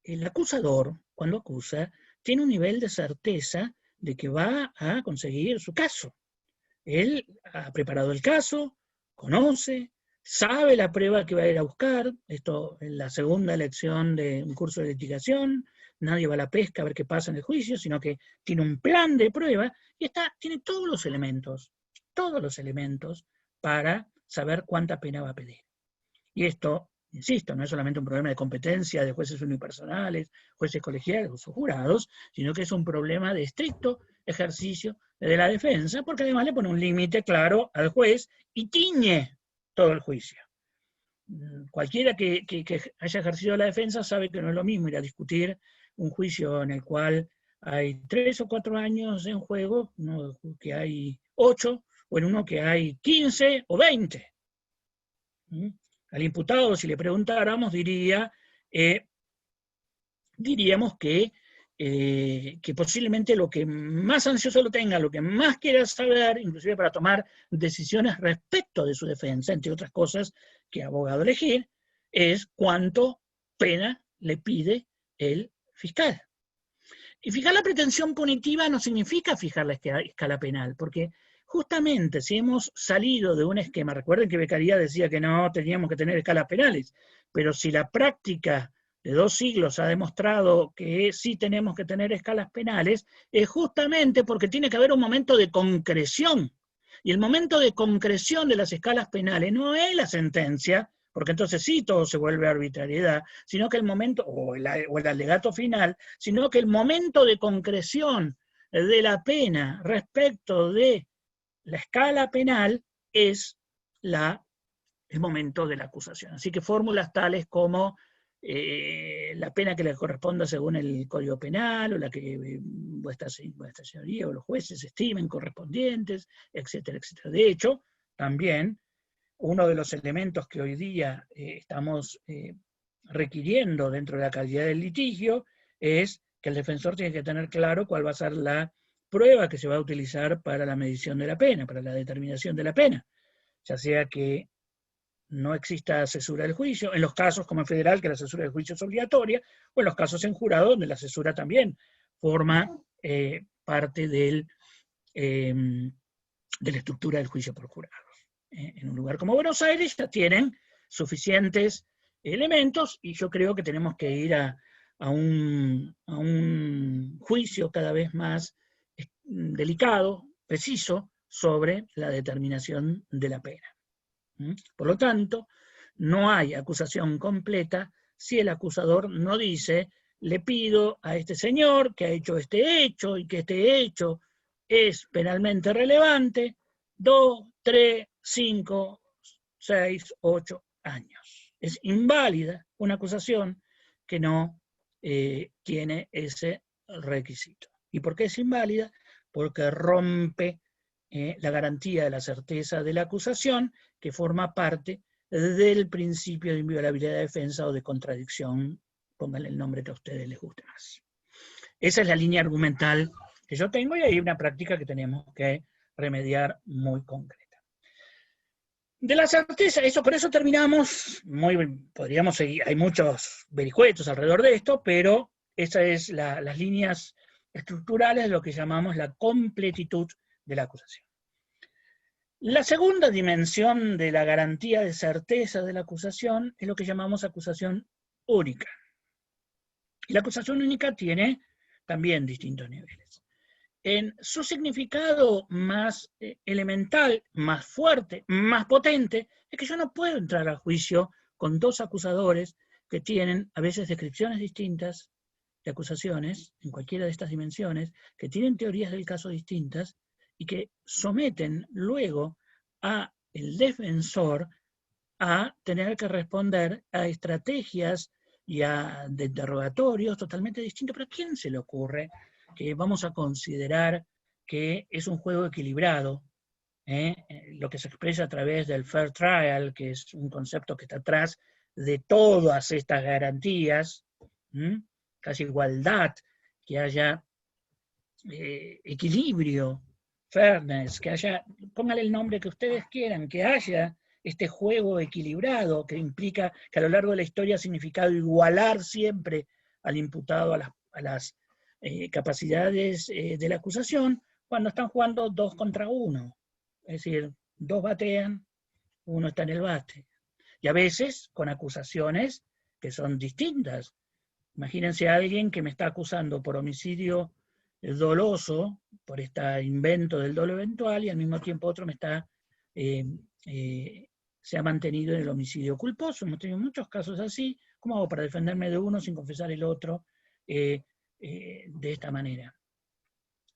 el acusador, cuando acusa, tiene un nivel de certeza de que va a conseguir su caso. Él ha preparado el caso, conoce, sabe la prueba que va a ir a buscar. Esto en la segunda lección de un curso de litigación, nadie va a la pesca a ver qué pasa en el juicio, sino que tiene un plan de prueba y tiene todos los elementos para saber cuánta pena va a pedir. Y esto, insisto, no es solamente un problema de competencia de jueces unipersonales, jueces colegiados o jurados, sino que es un problema de estricto ejercicio de la defensa, porque además le pone un límite claro al juez y tiñe todo el juicio. Cualquiera que haya ejercido la defensa sabe que no es lo mismo ir a discutir un juicio en el cual hay 3 o 4 años en juego, uno que hay 8, o en uno que hay 15 o 20. Al imputado, si le preguntáramos, diríamos que posiblemente lo que más ansioso lo tenga, lo que más quiera saber, inclusive para tomar decisiones respecto de su defensa, entre otras cosas que abogado elegir, es cuánto pena le pide el fiscal. Y fijar la pretensión punitiva no significa fijar la escala penal, porque justamente si hemos salido de un esquema, recuerden que Beccaria decía que no teníamos que tener escalas penales, pero si la práctica de 2 siglos ha demostrado que sí tenemos que tener escalas penales, es justamente porque tiene que haber un momento de concreción. Y el momento de concreción de las escalas penales no es la sentencia, porque entonces sí todo se vuelve arbitrariedad, sino que el momento, o el alegato final, sino que el momento de concreción de la pena respecto de la escala penal es el momento de la acusación. Así que fórmulas tales como la pena que le corresponda según el Código Penal, o la que vuestra señoría o los jueces estimen correspondientes, etcétera, etcétera. De hecho, también uno de los elementos que hoy día estamos requiriendo dentro de la calidad del litigio es que el defensor tiene que tener claro cuál va a ser la prueba que se va a utilizar para la medición de la pena, para la determinación de la pena, ya sea que no exista cesura del juicio, en los casos como en federal, que la cesura del juicio es obligatoria, o en los casos en jurado, donde la cesura también forma parte de la estructura del juicio por jurados. En un lugar como Buenos Aires ya tienen suficientes elementos, y yo creo que tenemos que ir a un juicio cada vez más delicado, preciso, sobre la determinación de la pena. Por lo tanto, no hay acusación completa si el acusador no dice, le pido a este señor que ha hecho este hecho y que este hecho es penalmente relevante, 2, 3, 5, 6, 8 años. Es inválida una acusación que no tiene ese requisito. ¿Y por qué es inválida? Porque rompe la garantía de la certeza de la acusación, que forma parte del principio de inviolabilidad de defensa o de contradicción, pónganle el nombre que a ustedes les guste más. Esa es la línea argumental que yo tengo, y hay una práctica que tenemos que remediar muy concreta. De la certeza, por eso terminamos, podríamos seguir, hay muchos vericuetos alrededor de esto, pero esas es las líneas estructurales de lo que llamamos la completitud de la acusación. La segunda dimensión de la garantía de certeza de la acusación es lo que llamamos acusación única. Y la acusación única tiene también distintos niveles. En su significado más elemental, más fuerte, más potente, es que yo no puedo entrar a juicio con dos acusadores que tienen a veces descripciones distintas de acusaciones, en cualquiera de estas dimensiones, que tienen teorías del caso distintas y que someten luego a el defensor a tener que responder a estrategias y de interrogatorios totalmente distintos. ¿Pero a quién se le ocurre que vamos a considerar que es un juego equilibrado? Lo que se expresa a través del fair trial, que es un concepto que está atrás de todas estas garantías, casi igualdad, que haya equilibrio, fairness, que haya, póngale el nombre que ustedes quieran, que haya este juego equilibrado que implica que a lo largo de la historia ha significado igualar siempre al imputado a las capacidades de la acusación, cuando están jugando 2 contra 1. Es decir, 2 batean, 1 está en el bate. Y a veces con acusaciones que son distintas. Imagínense a alguien que me está acusando por homicidio doloso, por este invento del dolo eventual, y al mismo tiempo otro me está se ha mantenido en el homicidio culposo. Hemos tenido muchos casos así. ¿Cómo hago para defenderme de uno sin confesar el otro de esta manera?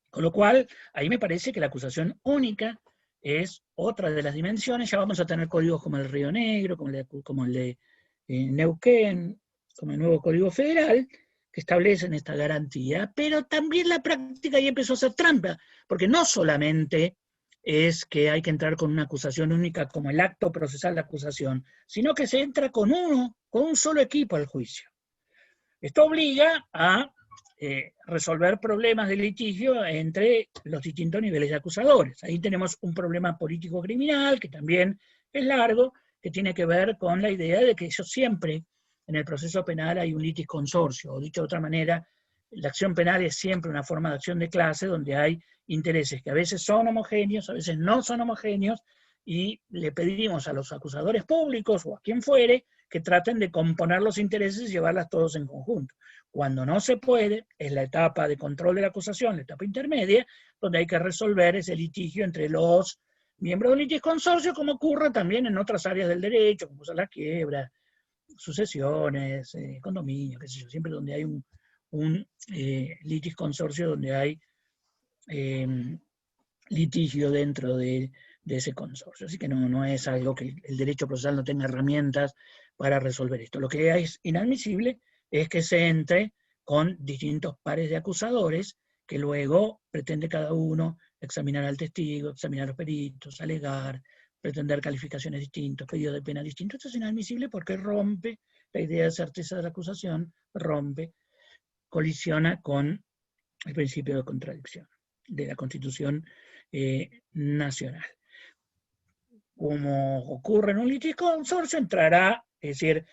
Con lo cual, ahí me parece que la acusación única es otra de las dimensiones. Ya vamos a tener códigos como el Río Negro, como el de Neuquén, como el nuevo Código Federal, que establecen esta garantía, pero también la práctica ahí empezó a hacer trampa, porque no solamente es que hay que entrar con una acusación única como el acto procesal de acusación, sino que se entra con un solo equipo al juicio. Esto obliga a resolver problemas de litigio entre los distintos niveles de acusadores. Ahí tenemos un problema político-criminal, que también es largo, que tiene que ver con la idea de que eso siempre, en el proceso penal hay un litis consorcio, o dicho de otra manera, la acción penal es siempre una forma de acción de clase donde hay intereses que a veces son homogéneos, a veces no son homogéneos, y le pedimos a los acusadores públicos o a quien fuere que traten de componer los intereses y llevarlas todos en conjunto. Cuando no se puede, es la etapa de control de la acusación, la etapa intermedia, donde hay que resolver ese litigio entre los miembros del litis consorcio, como ocurre también en otras áreas del derecho, como son la quiebra, sucesiones, condominio, qué sé yo, siempre donde hay un litis consorcio, donde hay litigio dentro de ese consorcio. Así que no es algo que el derecho procesal no tenga herramientas para resolver esto. Lo que es inadmisible es que se entre con distintos pares de acusadores que luego pretende cada uno examinar al testigo, examinar a los peritos, alegar, pretender calificaciones distintas, pedidos de pena distintos. Esto es inadmisible porque rompe la idea de certeza de la acusación, colisiona con el principio de contradicción de la Constitución nacional. Como ocurre en un litigio consorcio, entrará, es decir,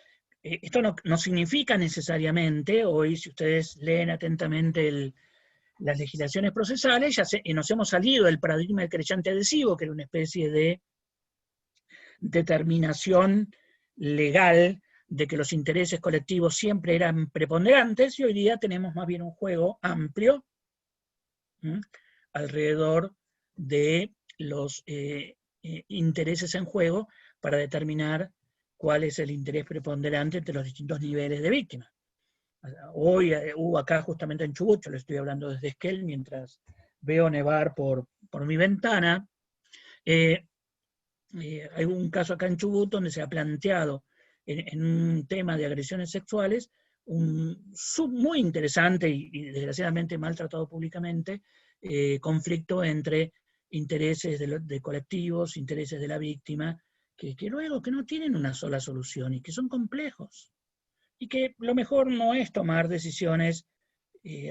esto no significa necesariamente, hoy si ustedes leen atentamente las legislaciones procesales, nos hemos salido del paradigma del querellante adhesivo, que era una especie de determinación legal de que los intereses colectivos siempre eran preponderantes, y hoy día tenemos más bien un juego amplio alrededor de los intereses en juego para determinar cuál es el interés preponderante entre los distintos niveles de víctimas. Hoy hubo acá justamente en Chubut, yo le estoy hablando desde Esquel, mientras veo nevar por mi ventana, hay un caso acá en Chubut donde se ha planteado en un tema de agresiones sexuales muy interesante y desgraciadamente maltratado públicamente, conflicto entre intereses de colectivos, intereses de la víctima, que luego que no tienen una sola solución y que son complejos. Y que lo mejor no es tomar decisiones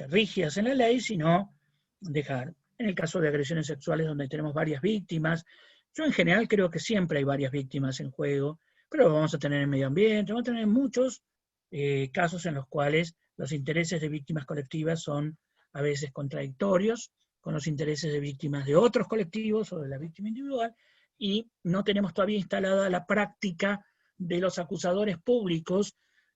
rígidas en la ley, sino dejar. En el caso de agresiones sexuales donde tenemos varias víctimas, yo en general creo que siempre hay varias víctimas en juego, pero lo vamos a tener en medio ambiente, vamos a tener muchos casos en los cuales los intereses de víctimas colectivas son a veces contradictorios con los intereses de víctimas de otros colectivos o de la víctima individual, y no tenemos todavía instalada la práctica de los acusadores públicos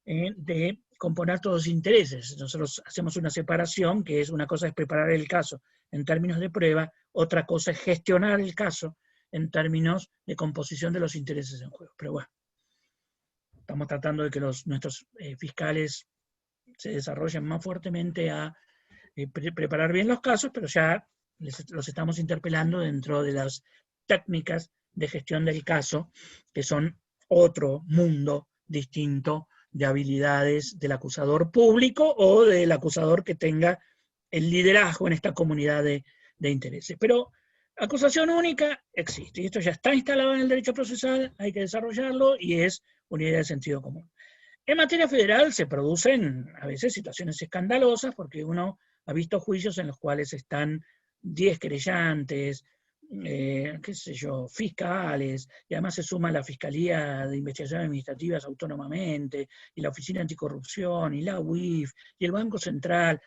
de componer todos los intereses. Nosotros hacemos una separación, que es una cosa es preparar el caso en términos de prueba, otra cosa es gestionar el caso en términos de composición de los intereses en juego. Pero bueno, estamos tratando de que nuestros fiscales se desarrollen más fuertemente a preparar bien los casos, pero ya los estamos interpelando dentro de las técnicas de gestión del caso, que son otro mundo distinto de habilidades del acusador público o del acusador que tenga el liderazgo en esta comunidad de intereses. Pero acusación única existe, y esto ya está instalado en el derecho procesal, hay que desarrollarlo, y es una idea de sentido común. En materia federal se producen a veces situaciones escandalosas, porque uno ha visto juicios en los cuales están 10 querellantes, qué sé yo, fiscales, y además se suma la Fiscalía de Investigaciones Administrativas autónomamente, y la Oficina Anticorrupción, y la UIF, y el Banco Central.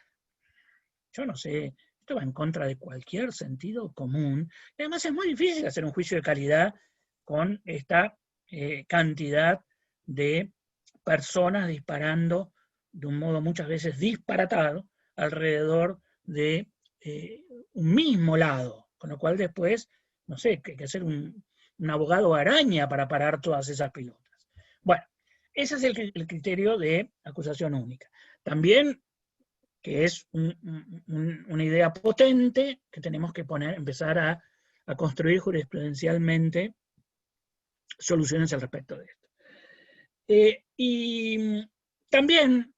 Yo no sé, esto va en contra de cualquier sentido común, y además es muy difícil hacer un juicio de calidad con esta cantidad de personas disparando de un modo muchas veces disparatado alrededor de un mismo lado, con lo cual después, no sé, hay que ser un abogado araña para parar todas esas pelotas. Bueno, ese es el criterio de acusación única. También, que es una idea potente, que tenemos que empezar a construir jurisprudencialmente soluciones al respecto de esto. Y también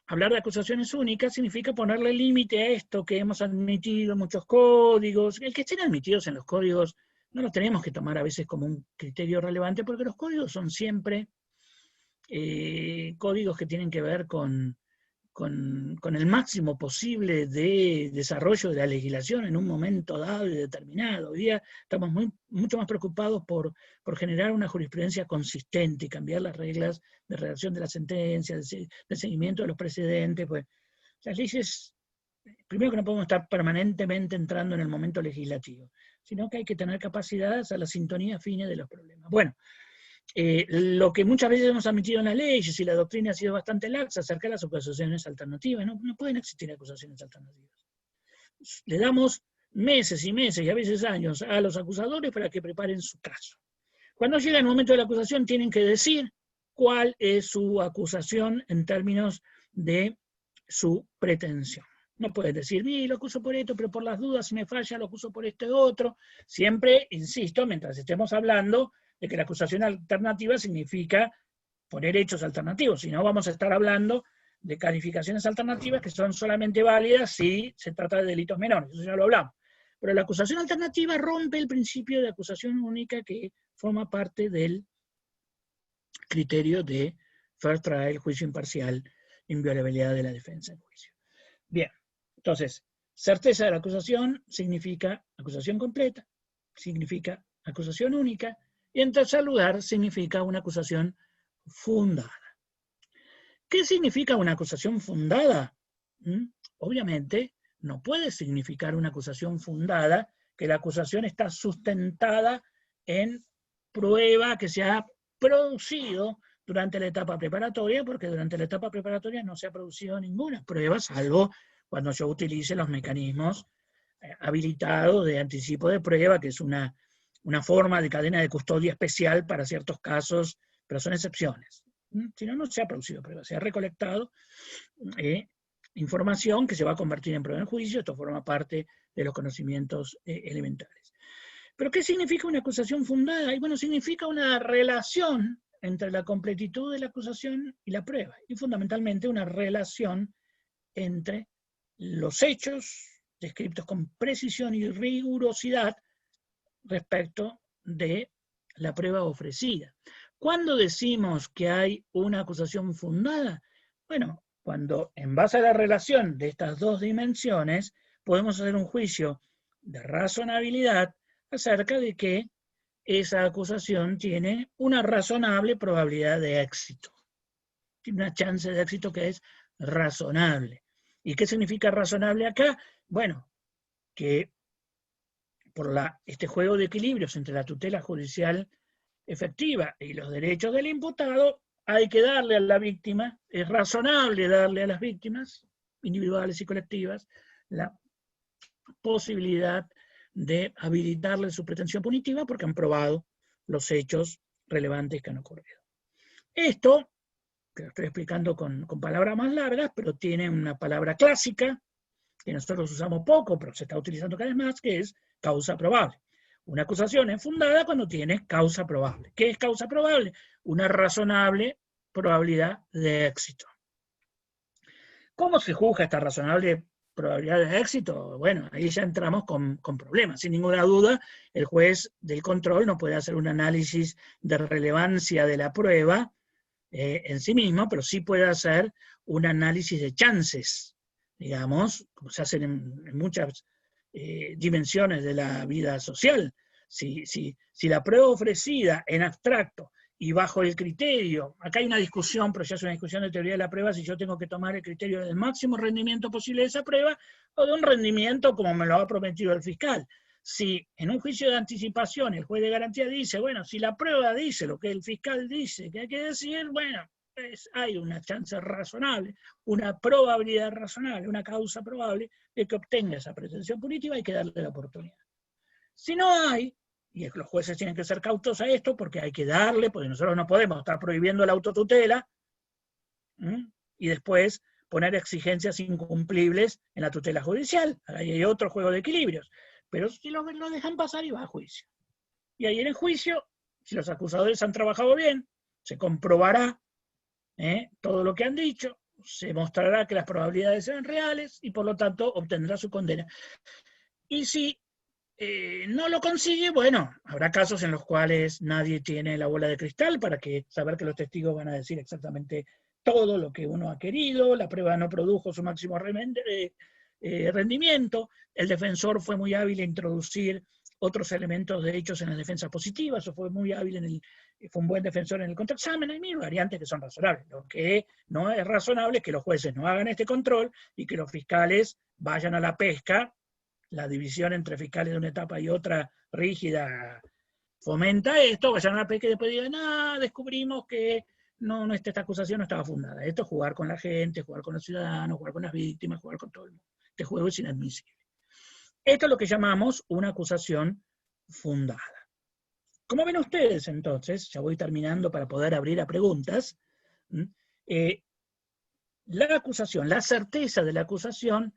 hablar de acusaciones únicas significa ponerle límite a esto que hemos admitido en muchos códigos. El que estén admitidos en los códigos no los tenemos que tomar a veces como un criterio relevante, porque los códigos son siempre códigos que tienen que ver con el máximo posible de desarrollo de la legislación en un momento dado y determinado. Hoy día estamos mucho más preocupados por generar una jurisprudencia consistente y cambiar las reglas de redacción de las sentencias, de seguimiento de los precedentes. Pues las leyes, primero que no podemos estar permanentemente entrando en el momento legislativo, sino que hay que tener capacidades a la sintonía fina de los problemas. Bueno, lo que muchas veces hemos admitido en las leyes, y la doctrina ha sido bastante laxa acerca de las acusaciones alternativas, no pueden existir acusaciones alternativas. Le damos meses y meses, y a veces años, a los acusadores para que preparen su caso. Cuando llega el momento de la acusación, tienen que decir cuál es su acusación en términos de su pretensión. No pueden decir, lo acuso por esto, pero por las dudas, si me falla, lo acuso por este otro. Siempre, insisto, mientras estemos hablando de que la acusación alternativa significa poner hechos alternativos, si no vamos a estar hablando de calificaciones alternativas que son solamente válidas si se trata de delitos menores, eso ya lo hablamos. Pero la acusación alternativa rompe el principio de acusación única que forma parte del criterio de fair trial, juicio imparcial, inviolabilidad de la defensa en juicio. Bien, entonces, certeza de la acusación significa acusación completa, significa acusación única, y en tercer lugar significa una acusación fundada. ¿Qué significa una acusación fundada? Obviamente no puede significar una acusación fundada que la acusación está sustentada en prueba que se ha producido durante la etapa preparatoria, porque durante la etapa preparatoria no se ha producido ninguna prueba, salvo cuando yo utilice los mecanismos habilitados de anticipo de prueba, que es una forma de cadena de custodia especial para ciertos casos, pero son excepciones. Si no, no se ha producido prueba, se ha recolectado información que se va a convertir en prueba en juicio. Esto forma parte de los conocimientos elementales. ¿Pero qué significa una acusación fundada? Y bueno, significa una relación entre la completitud de la acusación y la prueba, y fundamentalmente una relación entre los hechos descritos con precisión y rigurosidad respecto de la prueba ofrecida. ¿Cuándo decimos que hay una acusación fundada? Bueno, cuando en base a la relación de estas dos dimensiones podemos hacer un juicio de razonabilidad acerca de que esa acusación tiene una razonable probabilidad de éxito. Tiene una chance de éxito que es razonable. ¿Y qué significa razonable acá? Bueno, que por este juego de equilibrios entre la tutela judicial efectiva y los derechos del imputado, hay que darle a la víctima, es razonable darle a las víctimas, individuales y colectivas, la posibilidad de habilitarle su pretensión punitiva porque han probado los hechos relevantes que han ocurrido. Esto, que lo estoy explicando con palabras más largas, pero tiene una palabra clásica, que nosotros usamos poco, pero se está utilizando cada vez más, que es causa probable. Una acusación es fundada cuando tiene causa probable. ¿Qué es causa probable? Una razonable probabilidad de éxito. ¿Cómo se juzga esta razonable probabilidad de éxito? Bueno, ahí ya entramos con problemas. Sin ninguna duda, el juez del control no puede hacer un análisis de relevancia de la prueba en sí mismo, pero sí puede hacer un análisis de chances, digamos, como se hacen en muchas dimensiones de la vida social. Si la prueba ofrecida en abstracto y bajo el criterio, acá hay una discusión, pero ya es una discusión de teoría de la prueba, si yo tengo que tomar el criterio del máximo rendimiento posible de esa prueba, o de un rendimiento como me lo ha prometido el fiscal. Si en un juicio de anticipación el juez de garantía dice, bueno, si la prueba dice lo que el fiscal dice que hay que decir, bueno, pues hay una chance razonable, una probabilidad razonable, una causa probable de que obtenga esa pretensión punitiva, hay que darle la oportunidad. Si no hay, y los jueces tienen que ser cautos a esto, porque hay que darle, porque nosotros no podemos estar prohibiendo la autotutela, y después poner exigencias incumplibles en la tutela judicial. Ahí hay otro juego de equilibrios. Pero si lo dejan pasar y va a juicio. Y ahí en el juicio, si los acusadores han trabajado bien, se comprobará todo lo que han dicho, se mostrará que las probabilidades sean reales y por lo tanto obtendrá su condena. Y si no lo consigue, bueno, habrá casos en los cuales nadie tiene la bola de cristal para saber que los testigos van a decir exactamente todo lo que uno ha querido, la prueba no produjo su máximo rendimiento, el defensor fue muy hábil en introducir otros elementos de hechos en las defensas positivas, o fue muy hábil fue un buen defensor en el contraexamen. Hay mil variantes que son razonables. Lo que no es razonable es que los jueces no hagan este control y que los fiscales vayan a la pesca. La división entre fiscales de una etapa y otra rígida fomenta esto, vayan a la pesca y después digan, descubrimos que esta acusación no estaba fundada. Esto es jugar con la gente, jugar con los ciudadanos, jugar con las víctimas, jugar con todo el mundo. Este juego es inadmisible. Esto es lo que llamamos una acusación fundada. Como ven ustedes, entonces, ya voy terminando para poder abrir a preguntas, la acusación, la certeza de la acusación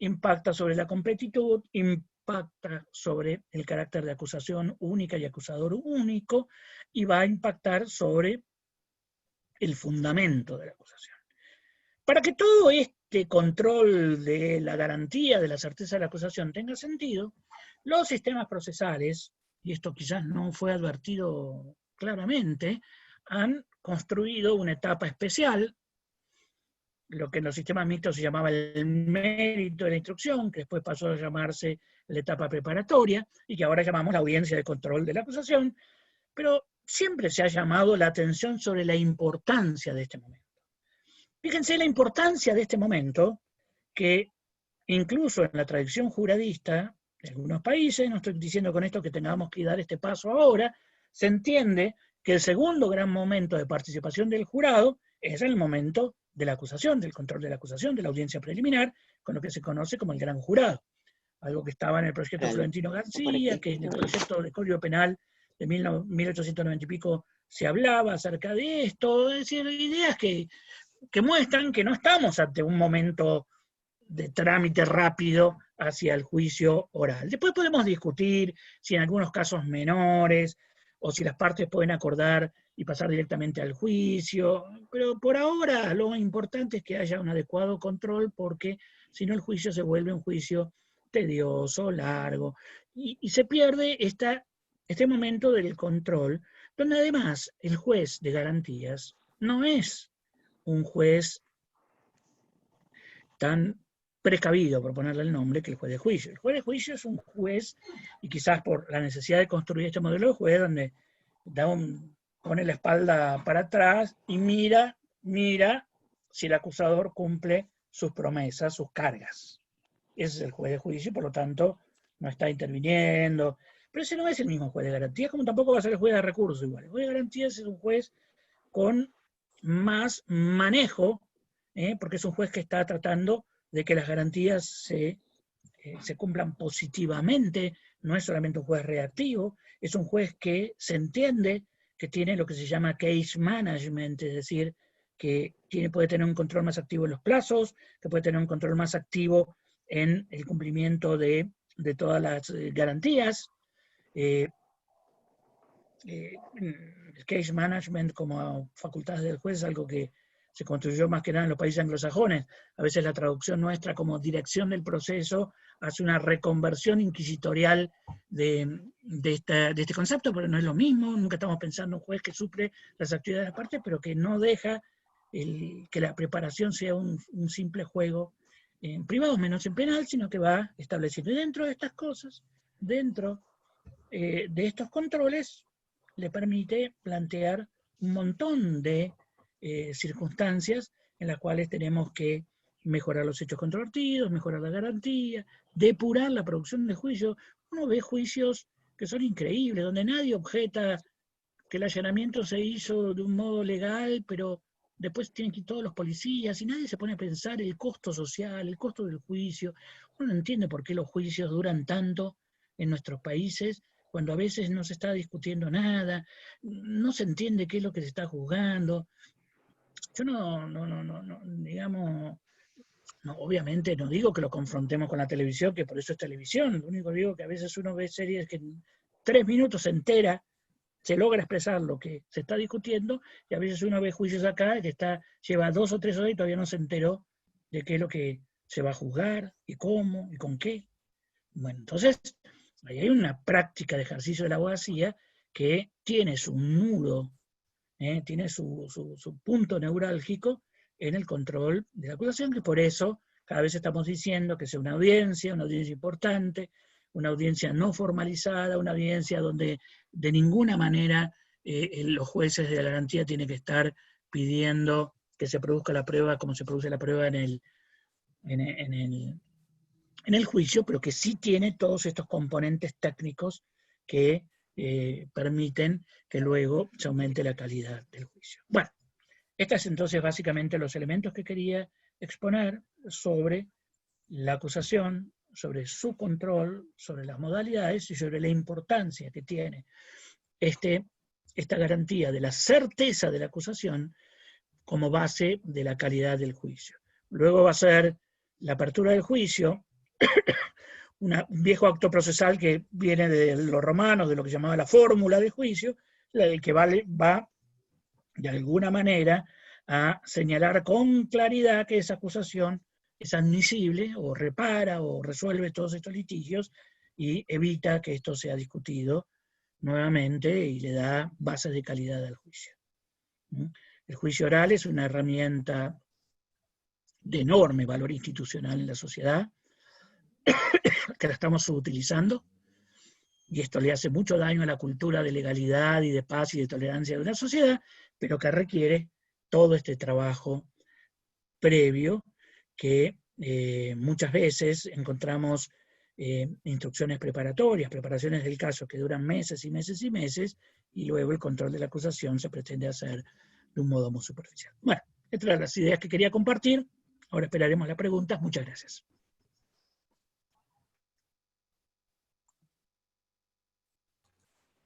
impacta sobre la completitud, impacta sobre el carácter de acusación única y acusador único, y va a impactar sobre el fundamento de la acusación. Para que todo este control de la garantía de la certeza de la acusación tenga sentido, los sistemas procesales, y esto quizás no fue advertido claramente, han construido una etapa especial, lo que en los sistemas mixtos se llamaba el mérito de la instrucción, que después pasó a llamarse la etapa preparatoria, y que ahora llamamos la audiencia de control de la acusación, pero siempre se ha llamado la atención sobre la importancia de este momento. Fíjense la importancia de este momento, que incluso en la tradición juradista de algunos países, no estoy diciendo con esto que tengamos que dar este paso ahora, se entiende que el segundo gran momento de participación del jurado es el momento de la acusación, del control de la acusación, de la audiencia preliminar, con lo que se conoce como el gran jurado. Algo que estaba en el proyecto Florentino García, que en el proyecto de Código Penal de 1890 y pico se hablaba acerca de esto, es decir, ideas que muestran que no estamos ante un momento de trámite rápido hacia el juicio oral. Después podemos discutir si en algunos casos menores, o si las partes pueden acordar y pasar directamente al juicio, pero por ahora lo importante es que haya un adecuado control, porque si no el juicio se vuelve un juicio tedioso, largo, y se pierde este momento del control, donde además el juez de garantías no es un juez tan precavido, por ponerle el nombre, que el juez de juicio. El juez de juicio es un juez, y quizás por la necesidad de construir este modelo de juez, donde pone la espalda para atrás y mira si el acusador cumple sus promesas, sus cargas. Ese es el juez de juicio, y por lo tanto no está interviniendo. Pero ese no es el mismo juez de garantías, como tampoco va a ser el juez de recursos igual. El juez de garantías es un juez con más manejo, porque es un juez que está tratando de que las garantías se cumplan positivamente, no es solamente un juez reactivo, es un juez que se entiende que tiene lo que se llama case management, es decir, que puede tener un control más activo en los plazos, que puede tener un control más activo en el cumplimiento de todas las garantías. El case management como facultad del juez es algo que se construyó más que nada en los países anglosajones. A veces la traducción nuestra como dirección del proceso hace una reconversión inquisitorial de este concepto, pero no es lo mismo. Nunca estamos pensando en un juez que suple las actividades de la parte, pero que no deja que la preparación sea un simple juego en privado, menos en penal, sino que va estableciendo. Y dentro de estas cosas, dentro de estos controles, le permite plantear un montón de circunstancias en las cuales tenemos que mejorar los hechos controvertidos, mejorar la garantía, depurar la producción de juicios. Uno ve juicios que son increíbles, donde nadie objeta que el allanamiento se hizo de un modo legal, pero después tienen que ir todos los policías y nadie se pone a pensar el costo social, el costo del juicio. Uno no entiende por qué los juicios duran tanto en nuestros países cuando a veces no se está discutiendo nada, no se entiende qué es lo que se está juzgando. Yo digamos, obviamente no digo que lo confrontemos con la televisión, que por eso es televisión, lo único que digo es que a veces uno ve series que en 3 minutos se entera, se logra expresar lo que se está discutiendo, y a veces uno ve juicios acá que lleva 2 o 3 horas y todavía no se enteró de qué es lo que se va a juzgar, y cómo, y con qué. Bueno, entonces, ahí hay una práctica de ejercicio de la abogacía que tiene su nudo, tiene su punto neurálgico en el control de la acusación, que por eso cada vez estamos diciendo que sea una audiencia importante, una audiencia no formalizada, una audiencia donde de ninguna manera los jueces de la garantía tienen que estar pidiendo que se produzca la prueba como se produce la prueba en el juicio, pero que sí tiene todos estos componentes técnicos que permiten que luego se aumente la calidad del juicio. Bueno, estos entonces básicamente los elementos que quería exponer sobre la acusación, sobre su control, sobre las modalidades y sobre la importancia que tiene esta garantía de la certeza de la acusación como base de la calidad del juicio. Luego va a ser la apertura del juicio, un viejo acto procesal que viene de los romanos, de lo que llamaba la fórmula de juicio, el que va de alguna manera a señalar con claridad que esa acusación es admisible, o repara, o resuelve todos estos litigios, y evita que esto sea discutido nuevamente, y le da bases de calidad al juicio. El juicio oral es una herramienta de enorme valor institucional en la sociedad, que la estamos subutilizando, y esto le hace mucho daño a la cultura de legalidad y de paz y de tolerancia de una sociedad, pero que requiere todo este trabajo previo que muchas veces encontramos instrucciones preparatorias, preparaciones del caso que duran meses y meses y meses, y luego el control de la acusación se pretende hacer de un modo muy superficial. Bueno, estas eran las ideas que quería compartir. Ahora esperaremos las preguntas. Muchas gracias.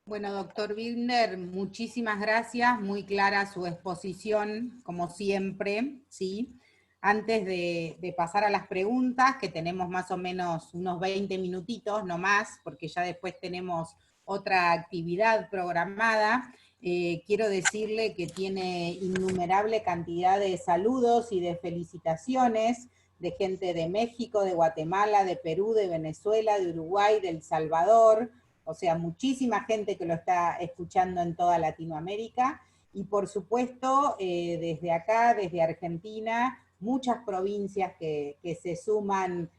Bueno, doctor Binder, muchísimas gracias, muy clara su exposición, como siempre, ¿sí? Antes de pasar a las preguntas, que tenemos más o menos unos 20 minutitos, no más, porque ya después tenemos otra actividad programada, quiero decirle que tiene innumerable cantidad de saludos y de felicitaciones de gente de México, de Guatemala, de Perú, de Venezuela, de Uruguay, de El Salvador. O sea, muchísima gente que lo está escuchando en toda Latinoamérica, y por supuesto, desde acá, desde Argentina, muchas provincias que se suman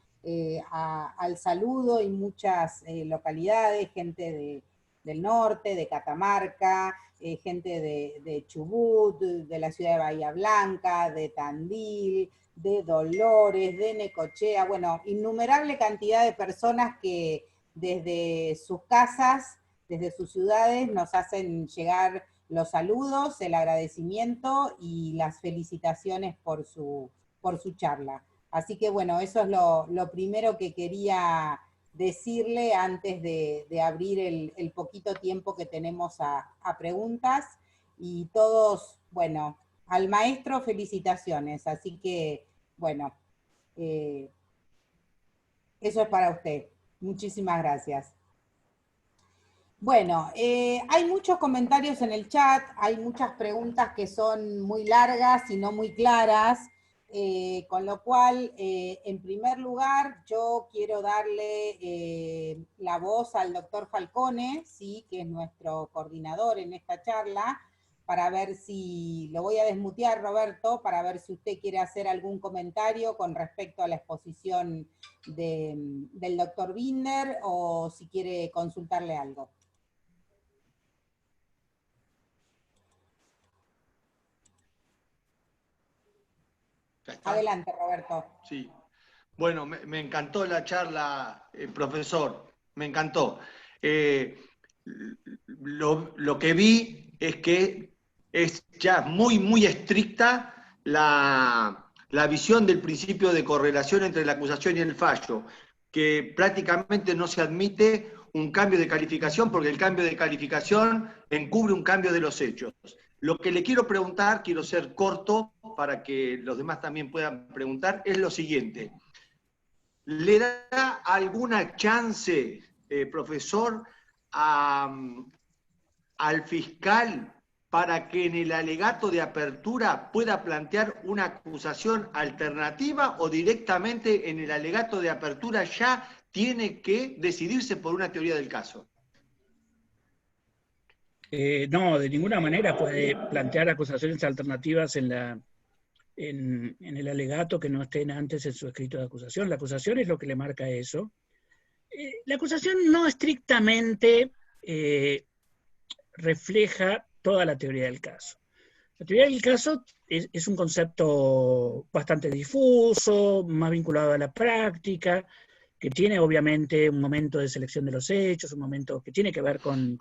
al saludo, y muchas localidades, gente del norte, de Catamarca, gente de Chubut, de la ciudad de Bahía Blanca, de Tandil, de Dolores, de Necochea, bueno, innumerable cantidad de personas que desde sus casas, desde sus ciudades, nos hacen llegar los saludos, el agradecimiento y las felicitaciones por su charla. Así que bueno, eso es lo primero que quería decirle antes de abrir el poquito tiempo que tenemos a preguntas. Y todos, bueno, al maestro felicitaciones. Así que, bueno, eso es para usted. Muchísimas gracias. Bueno, hay muchos comentarios en el chat, hay muchas preguntas que son muy largas y no muy claras, con lo cual, en primer lugar, yo quiero darle la voz al doctor Falcone, ¿sí?, que es nuestro coordinador en esta charla, para ver si, lo voy a desmutear, Roberto, para ver si usted quiere hacer algún comentario con respecto a la exposición del doctor Binder, o si quiere consultarle algo. Adelante, Roberto. Sí. Bueno, me encantó la charla, profesor, me encantó. Lo que vi es que es ya muy estricta la visión del principio de correlación entre la acusación y el fallo, que prácticamente no se admite un cambio de calificación porque el cambio de calificación encubre un cambio de los hechos. Lo que le quiero preguntar, quiero ser corto para que los demás también puedan preguntar, es lo siguiente. ¿Le da alguna chance, profesor, al fiscal para que en el alegato de apertura pueda plantear una acusación alternativa, o directamente en el alegato de apertura ya tiene que decidirse por una teoría del caso? No, de ninguna manera puede plantear acusaciones alternativas en el alegato que no estén antes en su escrito de acusación. La acusación es lo que le marca eso. La acusación no estrictamente refleja toda la teoría del caso. La teoría del caso es un concepto bastante difuso, más vinculado a la práctica, que tiene obviamente un momento de selección de los hechos, un momento que tiene que ver con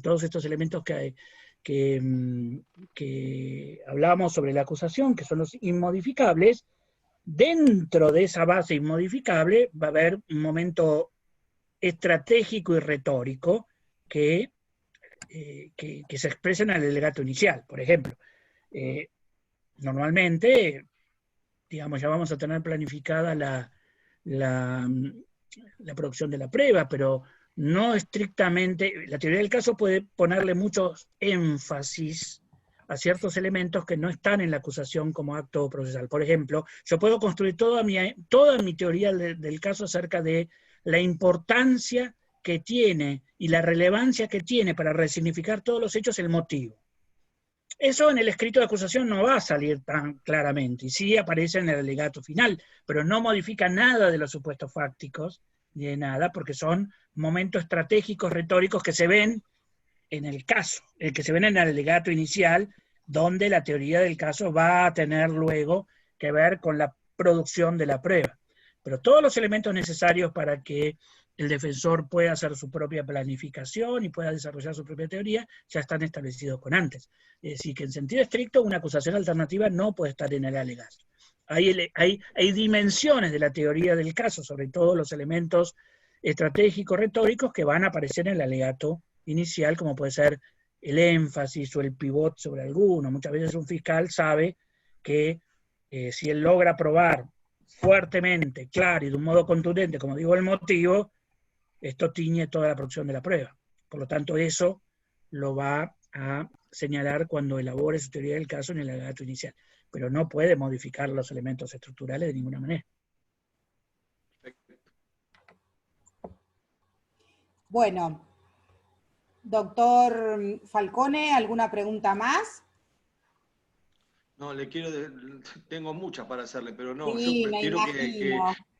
todos estos elementos que hablamos sobre la acusación, que son los inmodificables. Dentro de esa base inmodificable va a haber un momento estratégico y retórico que se expresa en el alegato inicial. Por ejemplo, normalmente, digamos, ya vamos a tener planificada la producción de la prueba, pero no estrictamente, la teoría del caso puede ponerle muchos énfasis a ciertos elementos que no están en la acusación como acto procesal. Por ejemplo, yo puedo construir toda mi teoría del caso acerca de la importancia que tiene y la relevancia que tiene para resignificar todos los hechos el motivo. Eso en el escrito de acusación no va a salir tan claramente, y sí aparece en el alegato final, pero no modifica nada de los supuestos fácticos, ni de nada, porque son momentos estratégicos, retóricos que se ven en el caso, que se ven en el alegato inicial, donde la teoría del caso va a tener luego que ver con la producción de la prueba. Pero todos los elementos necesarios para que el defensor pueda hacer su propia planificación y pueda desarrollar su propia teoría ya están establecidos con antes. Es decir, que en sentido estricto una acusación alternativa no puede estar en el alegato. Hay dimensiones de la teoría del caso, sobre todo los elementos estratégicos, retóricos, que van a aparecer en el alegato inicial, como puede ser el énfasis o el pivot sobre alguno. Muchas veces un fiscal sabe que si él logra probar fuertemente, claro y de un modo contundente, como digo, el motivo, esto tiñe toda la producción de la prueba. Por lo tanto, eso lo va a señalar cuando elabore su teoría del caso en el alegato inicial. Pero no puede modificar los elementos estructurales de ninguna manera. Bueno, doctor Falcone, ¿alguna pregunta más? No, tengo muchas para hacerle, pero no, sí, yo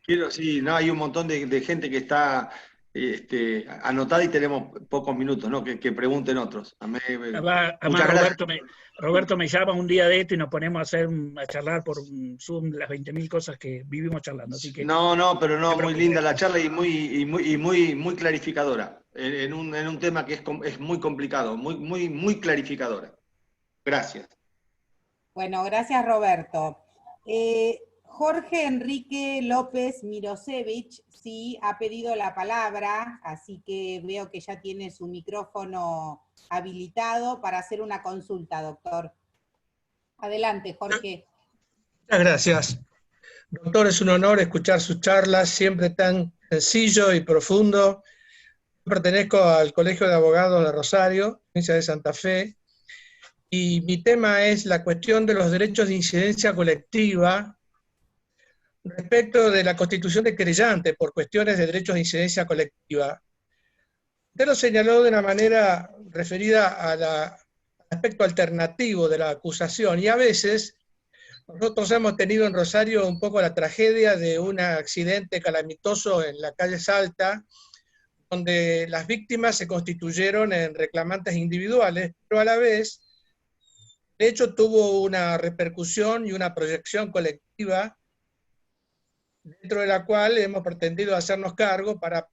quiero hay un montón de gente que está anotada y tenemos pocos minutos, ¿no? Que pregunten otros. Además Roberto me llama un día de esto y nos ponemos a charlar por un Zoom las 20.000 cosas que vivimos charlando. Así que no, pero no, muy linda la charla y muy clarificadora. en un tema que es muy complicado, muy clarificadora. Gracias. Bueno, gracias Roberto. Jorge Enrique López Mirosevich, sí, ha pedido la palabra, así que veo que ya tiene su micrófono habilitado para hacer una consulta, doctor. Adelante, Jorge. Muchas gracias. Doctor, es un honor escuchar sus charlas, siempre tan sencillo y profundo. Pertenezco al Colegio de Abogados de Rosario, provincia de Santa Fe, y mi tema es la cuestión de los derechos de incidencia colectiva respecto de la constitución de querellante por cuestiones de derechos de incidencia colectiva. Usted lo señaló de una manera referida al aspecto alternativo de la acusación, y a veces nosotros hemos tenido en Rosario un poco la tragedia de un accidente calamitoso en la calle Salta, donde las víctimas se constituyeron en reclamantes individuales, pero a la vez, de hecho, tuvo una repercusión y una proyección colectiva, dentro de la cual hemos pretendido hacernos cargo para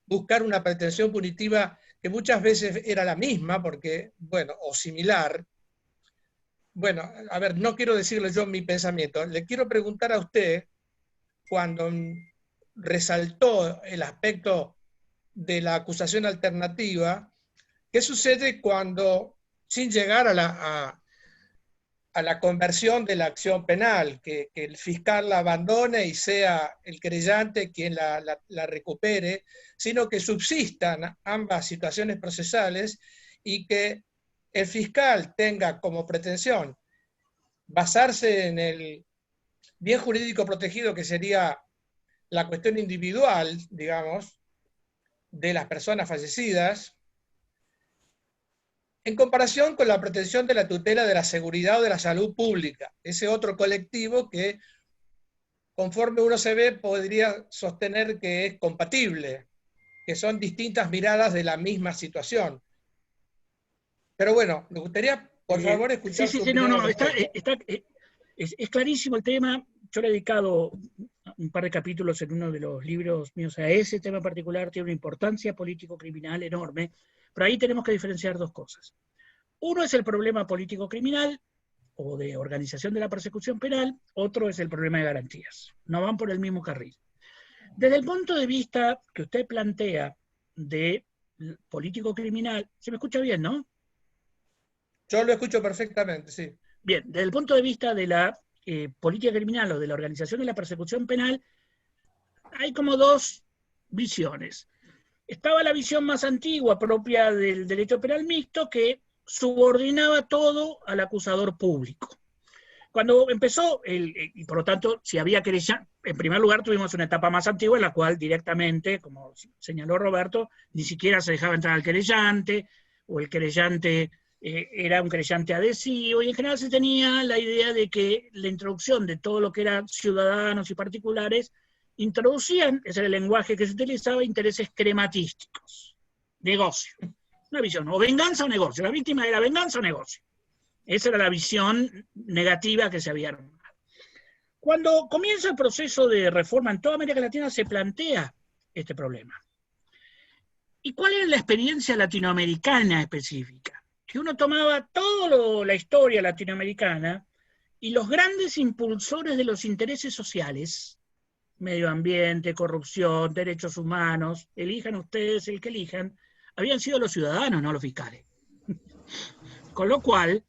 buscar una pretensión punitiva que muchas veces era la misma, porque, bueno, o similar. Bueno, a ver, no quiero decirle yo mi pensamiento, le quiero preguntar a usted, cuando resaltó el aspecto de la acusación alternativa, ¿qué sucede cuando, sin llegar a la conversión de la acción penal, que el fiscal la abandone y sea el querellante quien la recupere, sino que subsistan ambas situaciones procesales y que el fiscal tenga como pretensión basarse en el bien jurídico protegido, que sería la cuestión individual, digamos, de las personas fallecidas, en comparación con la pretensión de la tutela de la seguridad o de la salud pública, ese otro colectivo que, conforme uno se ve, podría sostener que es compatible, que son distintas miradas de la misma situación. Pero bueno, me gustaría, por favor, escuchar su opinión. Es clarísimo el tema. Yo le he dedicado un par de capítulos en uno de los libros míos a ese tema particular, tiene una importancia político-criminal enorme, pero ahí tenemos que diferenciar dos cosas. Uno es el problema político-criminal, o de organización de la persecución penal, otro es el problema de garantías. No van por el mismo carril. Desde el punto de vista que usted plantea de político-criminal, se me escucha bien, ¿no? Yo lo escucho perfectamente, sí. Bien, desde el punto de vista de la política criminal o de la organización de la persecución penal, hay como dos visiones. Estaba la visión más antigua, propia del derecho penal mixto, que subordinaba todo al acusador público. Cuando empezó, y por lo tanto, si había querella, en primer lugar tuvimos una etapa más antigua en la cual directamente, como señaló Roberto, ni siquiera se dejaba entrar al querellante, o el querellante era un querellante adhesivo, y en general se tenía la idea de que la introducción de todo lo que eran ciudadanos y particulares introducían, ese era el lenguaje que se utilizaba, intereses crematísticos, negocio. Una visión, o venganza o negocio, la víctima era venganza o negocio. Esa era la visión negativa que se había armado. Cuando comienza el proceso de reforma en toda América Latina se plantea este problema. ¿Y cuál era la experiencia latinoamericana específica? Que uno tomaba toda la historia latinoamericana y los grandes impulsores de los intereses sociales, medio ambiente, corrupción, derechos humanos, elijan ustedes el que elijan, habían sido los ciudadanos, no los fiscales. Con lo cual,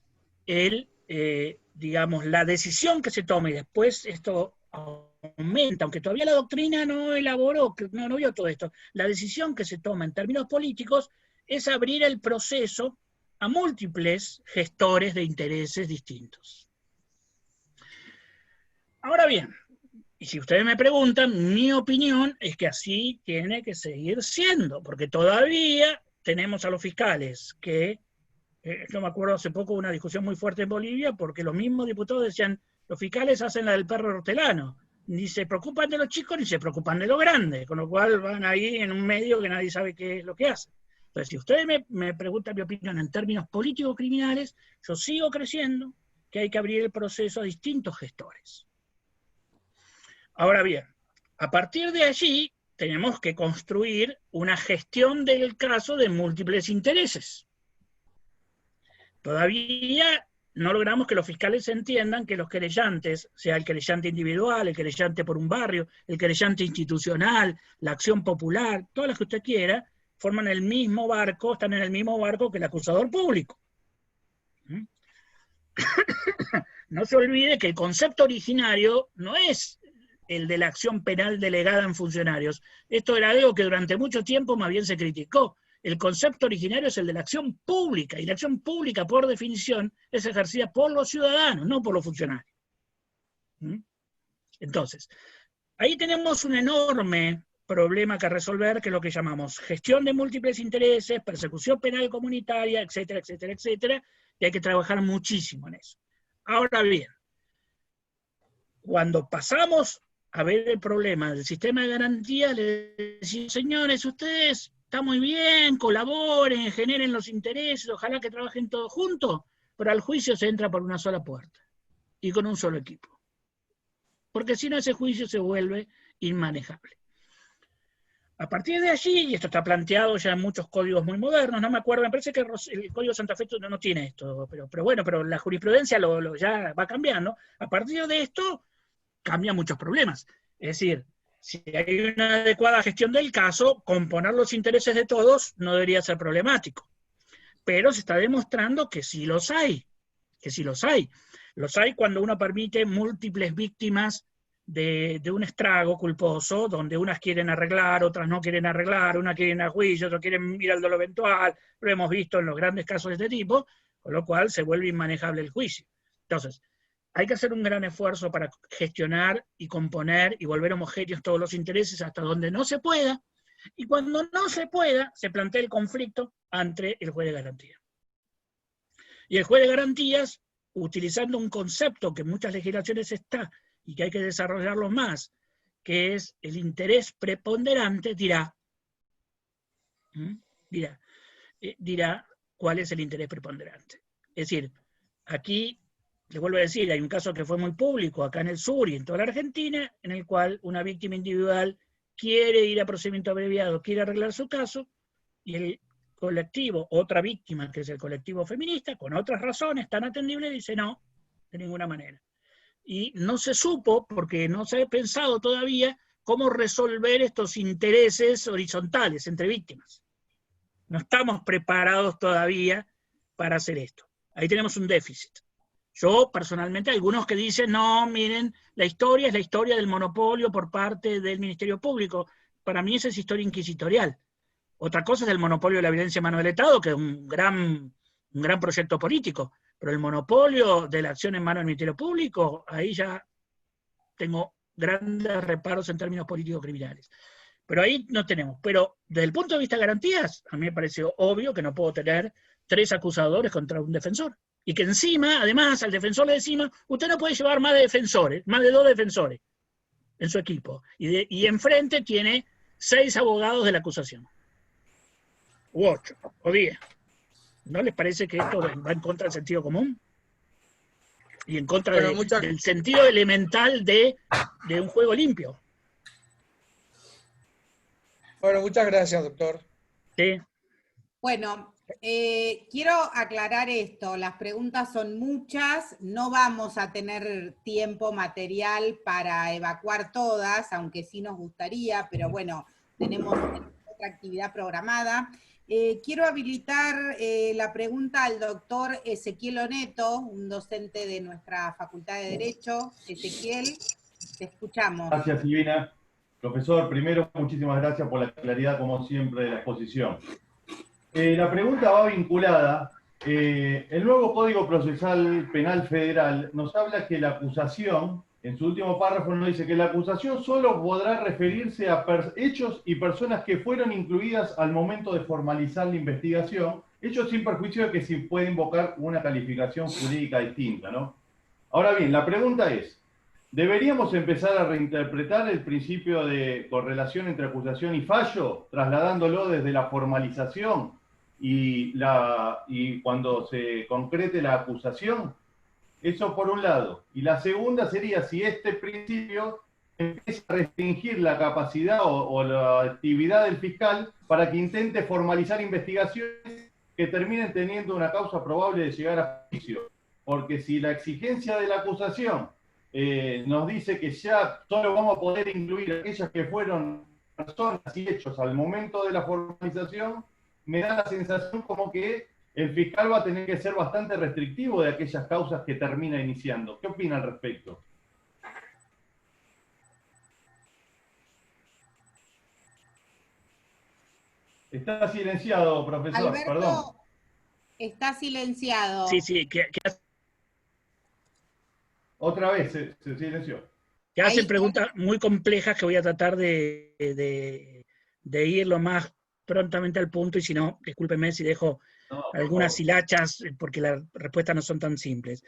digamos, la decisión que se toma, y después esto aumenta, aunque todavía la doctrina no elaboró, no vio todo esto, la decisión que se toma en términos políticos es abrir el proceso a múltiples gestores de intereses distintos. Ahora bien, y si ustedes me preguntan, mi opinión es que así tiene que seguir siendo, porque todavía tenemos a los fiscales que, yo me acuerdo hace poco una discusión muy fuerte en Bolivia, porque los mismos diputados decían, los fiscales hacen la del perro hortelano, ni se preocupan de los chicos ni se preocupan de los grandes, con lo cual van ahí en un medio que nadie sabe qué es lo que hacen. Entonces, si ustedes me preguntan mi opinión en términos político-criminales, yo sigo creyendo que hay que abrir el proceso a distintos gestores. Ahora bien, a partir de allí, tenemos que construir una gestión del caso de múltiples intereses. Todavía no logramos que los fiscales entiendan que los querellantes, sea el querellante individual, el querellante por un barrio, el querellante institucional, la acción popular, todas las que usted quiera, forman el mismo barco, están en el mismo barco que el acusador público. No se olvide que el concepto originario no es el de la acción penal delegada en funcionarios. Esto era algo que durante mucho tiempo más bien se criticó. El concepto originario es el de la acción pública, y la acción pública, por definición, es ejercida por los ciudadanos, no por los funcionarios. Entonces, ahí tenemos un enorme problema que resolver, que es lo que llamamos gestión de múltiples intereses, persecución penal comunitaria, etcétera, etcétera, etcétera, y hay que trabajar muchísimo en eso. Ahora bien, cuando pasamos a ver el problema del sistema de garantía, le decimos, señores, ustedes está muy bien, colaboren, generen los intereses, ojalá que trabajen todos juntos, pero al juicio se entra por una sola puerta y con un solo equipo. Porque si no, ese juicio se vuelve inmanejable. A partir de allí, y esto está planteado ya en muchos códigos muy modernos, no me acuerdo, me parece que el Código Santa Fe no tiene esto, pero bueno, pero la jurisprudencia ya va cambiando. A partir de esto, cambian muchos problemas. Es decir, si hay una adecuada gestión del caso, componer los intereses de todos no debería ser problemático. Pero se está demostrando que sí los hay, que sí los hay. Los hay cuando uno permite múltiples víctimas de un estrago culposo, donde unas quieren arreglar, otras no quieren arreglar, unas quieren ir a juicio, otras quieren ir al dolo eventual, lo hemos visto en los grandes casos de este tipo, con lo cual se vuelve inmanejable el juicio. Entonces, hay que hacer un gran esfuerzo para gestionar y componer y volver homogéneos todos los intereses hasta donde no se pueda, y cuando no se pueda, se plantea el conflicto ante el juez de garantía. Y el juez de garantías, utilizando un concepto que en muchas legislaciones está, y que hay que desarrollarlo más, que es el interés preponderante, dirá cuál es el interés preponderante. Es decir, aquí, les vuelvo a decir, hay un caso que fue muy público acá en el sur y en toda la Argentina, en el cual una víctima individual quiere ir a procedimiento abreviado, quiere arreglar su caso, y el colectivo, otra víctima, que es el colectivo feminista, con otras razones tan atendibles, dice no, de ninguna manera. Y no se supo, porque no se ha pensado todavía, cómo resolver estos intereses horizontales entre víctimas. No estamos preparados todavía para hacer esto. Ahí tenemos un déficit. Yo, personalmente, algunos que dicen, no, miren, la historia es la historia del monopolio por parte del Ministerio Público. Para mí esa es historia inquisitorial. Otra cosa es el monopolio de la violencia en mano del Estado, que es un gran proyecto político. Pero el monopolio de la acción en mano del Ministerio Público, ahí ya tengo grandes reparos en términos políticos criminales. Pero ahí no tenemos. Pero desde el punto de vista de garantías, a mí me pareció obvio que no puedo tener 3 acusadores contra un defensor. Y que encima, además, al defensor le decimos, usted no puede llevar más de defensores, más de 2 defensores en su equipo. Y enfrente tiene 6 abogados de la acusación. U 8, o 10. ¿No les parece que esto va en contra del sentido común? Y en contra del sentido elemental de un juego limpio. Bueno, muchas gracias, doctor. Sí. Bueno, quiero aclarar esto. Las preguntas son muchas. No vamos a tener tiempo material para evacuar todas, aunque sí nos gustaría, pero bueno, tenemos otra actividad programada. Quiero habilitar la pregunta al doctor Ezequiel Oneto, un docente de nuestra Facultad de Derecho. Ezequiel, te escuchamos. Gracias, Silvina. Profesor, primero, muchísimas gracias por la claridad, como siempre, de la exposición. La pregunta va vinculada. El nuevo Código Procesal Penal Federal nos habla que la acusación, en su último párrafo nos dice que la acusación solo podrá referirse a hechos y personas que fueron incluidas al momento de formalizar la investigación, hechos sin perjuicio de que se puede invocar una calificación jurídica distinta, ¿no? Ahora bien, la pregunta es, ¿deberíamos empezar a reinterpretar el principio de correlación entre acusación y fallo, trasladándolo desde la formalización y cuando se concrete la acusación? Eso por un lado. Y la segunda sería si este principio empieza a restringir la capacidad o la actividad del fiscal para que intente formalizar investigaciones que terminen teniendo una causa probable de llegar a juicio. Porque si la exigencia de la acusación nos dice que ya solo vamos a poder incluir aquellas que fueron personas y hechos al momento de la formalización, me da la sensación como que el fiscal va a tener que ser bastante restrictivo de aquellas causas que termina iniciando. ¿Qué opina al respecto? Está silenciado, profesor, Alberto, perdón. Está silenciado. Sí, Otra vez se silenció. que hacen preguntas muy complejas que voy a tratar de ir lo más prontamente al punto, y si no, discúlpenme si dejo algunas hilachas, porque las respuestas no son tan simples.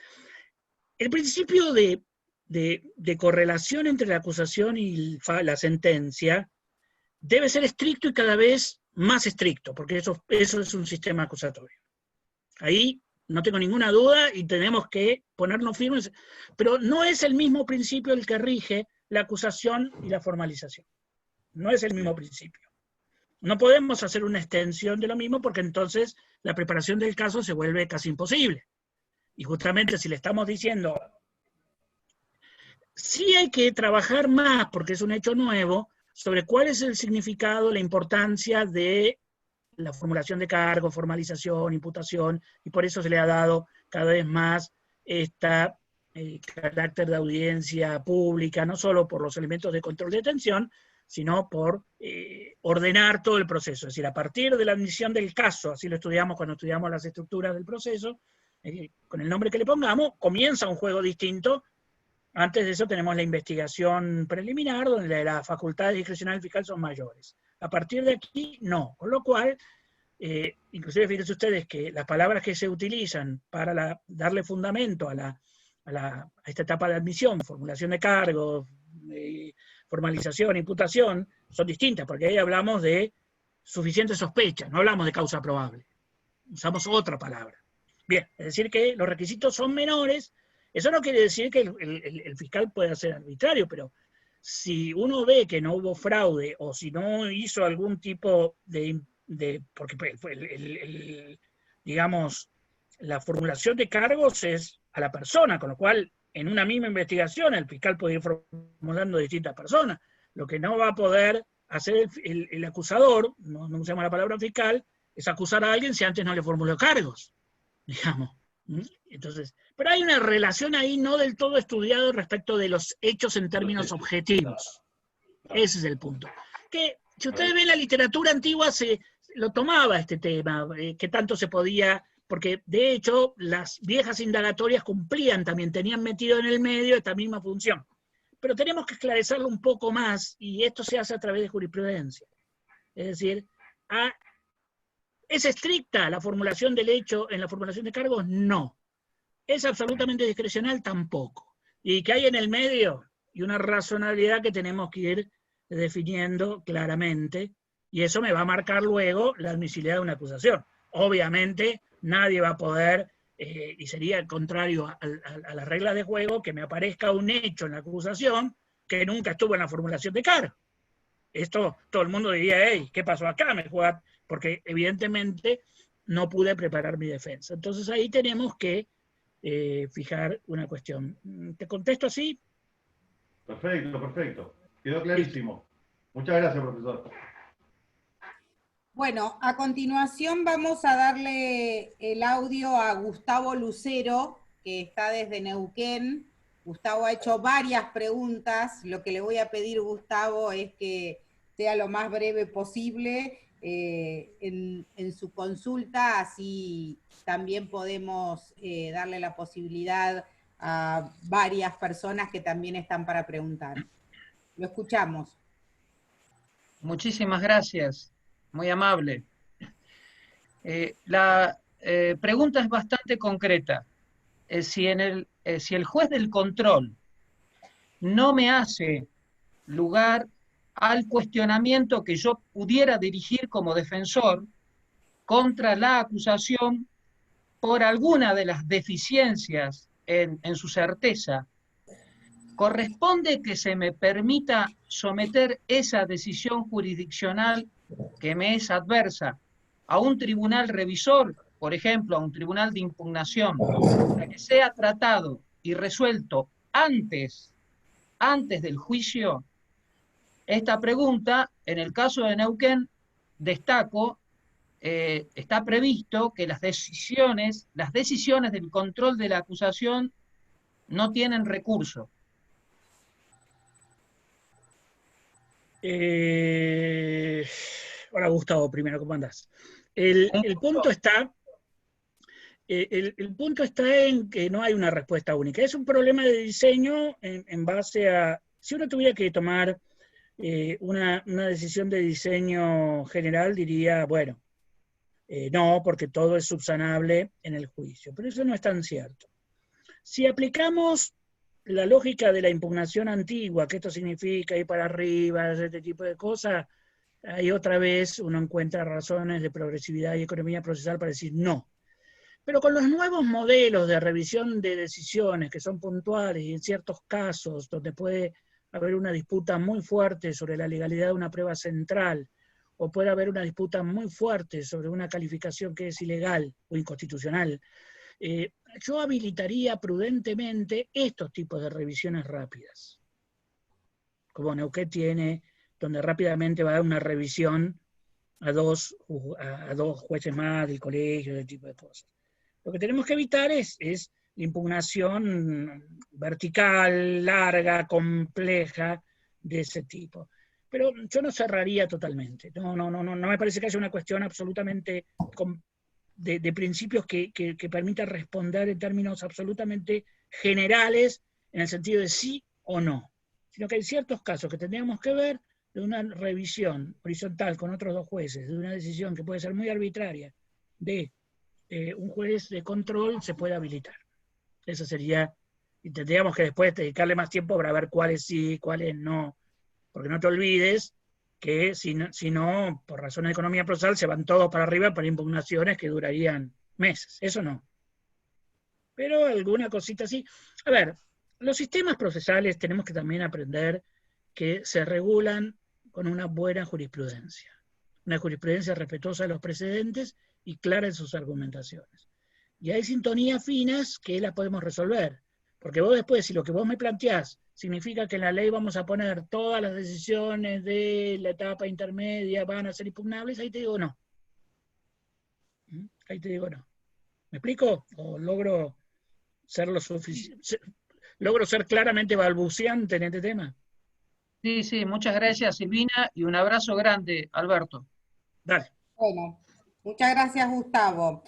El principio de correlación entre la acusación y la sentencia debe ser estricto y cada vez más estricto, porque eso es un sistema acusatorio. Ahí no tengo ninguna duda y tenemos que ponernos firmes, pero no es el mismo principio el que rige la acusación y la formalización. No es el mismo principio. No podemos hacer una extensión de lo mismo porque entonces la preparación del caso se vuelve casi imposible. Y justamente si le estamos diciendo, sí hay que trabajar más, porque es un hecho nuevo, sobre cuál es el significado, la importancia de la formulación de cargo, formalización, imputación, y por eso se le ha dado cada vez más este carácter de audiencia pública, no solo por los elementos de control de detención, sino por ordenar todo el proceso. Es decir, a partir de la admisión del caso, así lo estudiamos cuando estudiamos las estructuras del proceso, con el nombre que le pongamos, comienza un juego distinto. Antes de eso tenemos la investigación preliminar, donde las facultades discrecionales fiscal son mayores. A partir de aquí, no. Con lo cual, inclusive fíjense ustedes que las palabras que se utilizan para darle fundamento a esta etapa de admisión, formulación de cargos, formalización, imputación, son distintas, porque ahí hablamos de suficiente sospecha, no hablamos de causa probable. Usamos otra palabra. Bien, es decir que los requisitos son menores. Eso no quiere decir que el fiscal pueda ser arbitrario, pero si uno ve que no hubo fraude o si no hizo algún tipo porque digamos, la formulación de cargos es a la persona, con lo cual en una misma investigación el fiscal puede ir formulando distintas personas. Lo que no va a poder hacer el acusador, no usamos la palabra fiscal, es acusar a alguien si antes no le formuló cargos, digamos. Entonces, pero hay una relación ahí no del todo estudiada respecto de los hechos en términos objetivos. Ese es el punto. Que si ustedes ven la literatura antigua se lo tomaba este tema, que tanto se podía, porque de hecho las viejas indagatorias cumplían también, tenían metido en el medio esta misma función. Pero tenemos que esclarecerlo un poco más, y esto se hace a través de jurisprudencia. Es decir, ¿es estricta la formulación del hecho en la formulación de cargos? No. ¿Es absolutamente discrecional? Tampoco. ¿Y qué hay en el medio? Y una razonabilidad que tenemos que ir definiendo claramente, y eso me va a marcar luego la admisibilidad de una acusación. Obviamente nadie va a poder, y sería contrario a las reglas de juego, que me aparezca un hecho en la acusación que nunca estuvo en la formulación de cargo. Esto todo el mundo diría, hey, ¿qué pasó acá? Porque evidentemente no pude preparar mi defensa. Entonces ahí tenemos que fijar una cuestión. ¿Te contesto así? Perfecto. Quedó clarísimo. Muchas gracias, profesor. Bueno, a continuación vamos a darle el audio a Gustavo Lucero, que está desde Neuquén. Gustavo ha hecho varias preguntas. Lo que le voy a pedir, Gustavo, es que sea lo más breve posible en su consulta, así también podemos darle la posibilidad a varias personas que también están para preguntar. Lo escuchamos. Muchísimas gracias, muy amable. La pregunta es bastante concreta. Si el juez del control no me hace lugar al cuestionamiento que yo pudiera dirigir como defensor contra la acusación por alguna de las deficiencias en su certeza, ¿corresponde que se me permita someter esa decisión jurisdiccional que me es adversa a un tribunal revisor, por ejemplo, a un tribunal de impugnación, para que sea tratado y resuelto antes del juicio? Esta pregunta, en el caso de Neuquén, destaco, está previsto que las decisiones del control de la acusación no tienen recurso. Hola Gustavo, primero, ¿cómo andás? El punto está en que no hay una respuesta única. Es un problema de diseño en base a, si uno tuviera que tomar una decisión de diseño general, diría, bueno, no, porque todo es subsanable en el juicio, pero eso no es tan cierto. Si aplicamos la lógica de la impugnación antigua, que esto significa ir para arriba, este tipo de cosas, ahí otra vez uno encuentra razones de progresividad y economía procesal para decir no. Pero con los nuevos modelos de revisión de decisiones que son puntuales y en ciertos casos donde puede haber una disputa muy fuerte sobre la legalidad de una prueba central, o puede haber una disputa muy fuerte sobre una calificación que es ilegal o inconstitucional, yo habilitaría prudentemente estos tipos de revisiones rápidas, como Neuquén tiene, donde rápidamente va a dar una revisión a dos jueces más del colegio, ese tipo de cosas. Lo que tenemos que evitar es la impugnación vertical, larga, compleja, de ese tipo. Pero yo no cerraría totalmente. No me parece que haya una cuestión absolutamente de principios que permita responder en términos absolutamente generales, en el sentido de sí o no. Sino que hay ciertos casos que tendríamos que ver de una revisión horizontal con otros dos jueces, de una decisión que puede ser muy arbitraria, de un juez de control, se puede habilitar. Eso sería, y tendríamos que después dedicarle más tiempo para ver cuáles sí, cuáles no. Porque no te olvides que si no, por razones de economía procesal, se van todos para arriba para impugnaciones que durarían meses. Eso no. Pero alguna cosita así. A ver, los sistemas procesales tenemos que también aprender que se regulan con una buena jurisprudencia. Una jurisprudencia respetuosa de los precedentes y clara en sus argumentaciones. Y hay sintonías finas que las podemos resolver. Porque vos después, si lo que vos me planteás significa que en la ley vamos a poner todas las decisiones de la etapa intermedia van a ser impugnables, ahí te digo no. Ahí te digo no. ¿Me explico? ¿O logro ser lo suficiente? ¿Logro ser claramente balbuceante en este tema? Sí, muchas gracias Silvina y un abrazo grande, Alberto. Dale. Bueno, muchas gracias Gustavo.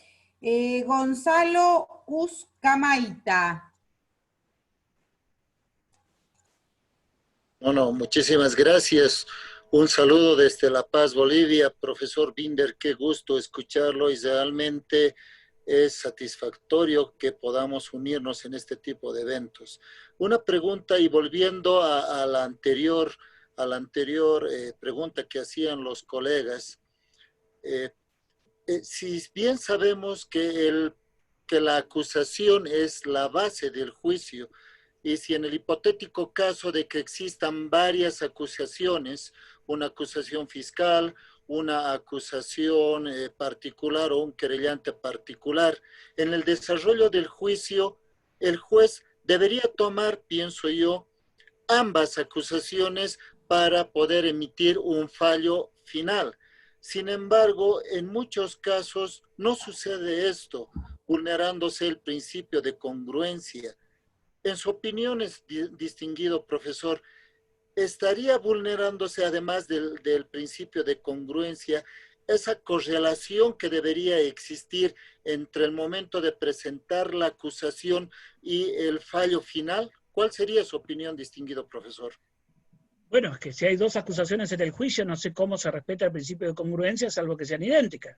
Gonzalo Uzcamaita. No, muchísimas gracias. Un saludo desde La Paz, Bolivia. Profesor Binder, qué gusto escucharlo y realmente es satisfactorio que podamos unirnos en este tipo de eventos. Una pregunta y volviendo a la anterior pregunta que hacían los colegas. Si bien sabemos que la acusación es la base del juicio, y si en el hipotético caso de que existan varias acusaciones, una acusación fiscal, una acusación particular o un querellante particular, en el desarrollo del juicio, el juez debería tomar, pienso yo, ambas acusaciones para poder emitir un fallo final. Sin embargo, en muchos casos no sucede esto, vulnerándose el principio de congruencia. En su opinión, distinguido profesor, ¿estaría vulnerándose además del principio de congruencia esa correlación que debería existir entre el momento de presentar la acusación y el fallo final? ¿Cuál sería su opinión, distinguido profesor? Bueno, es que si hay dos acusaciones en el juicio, no sé cómo se respeta el principio de congruencia, salvo que sean idénticas.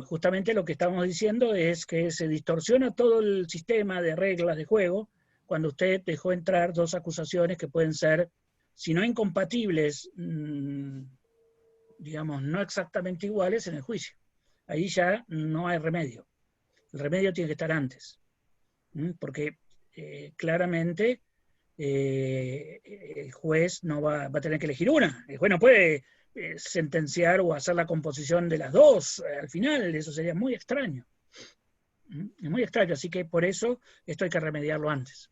Justamente lo que estamos diciendo es que se distorsiona todo el sistema de reglas de juego cuando usted dejó entrar dos acusaciones que pueden ser, si no incompatibles, digamos, no exactamente iguales en el juicio. Ahí ya no hay remedio. El remedio tiene que estar antes. Porque claramente el juez no va a tener que elegir una. El juez no puede sentenciar o hacer la composición de las dos al final, eso sería muy extraño. Es muy extraño, así que por eso esto hay que remediarlo antes.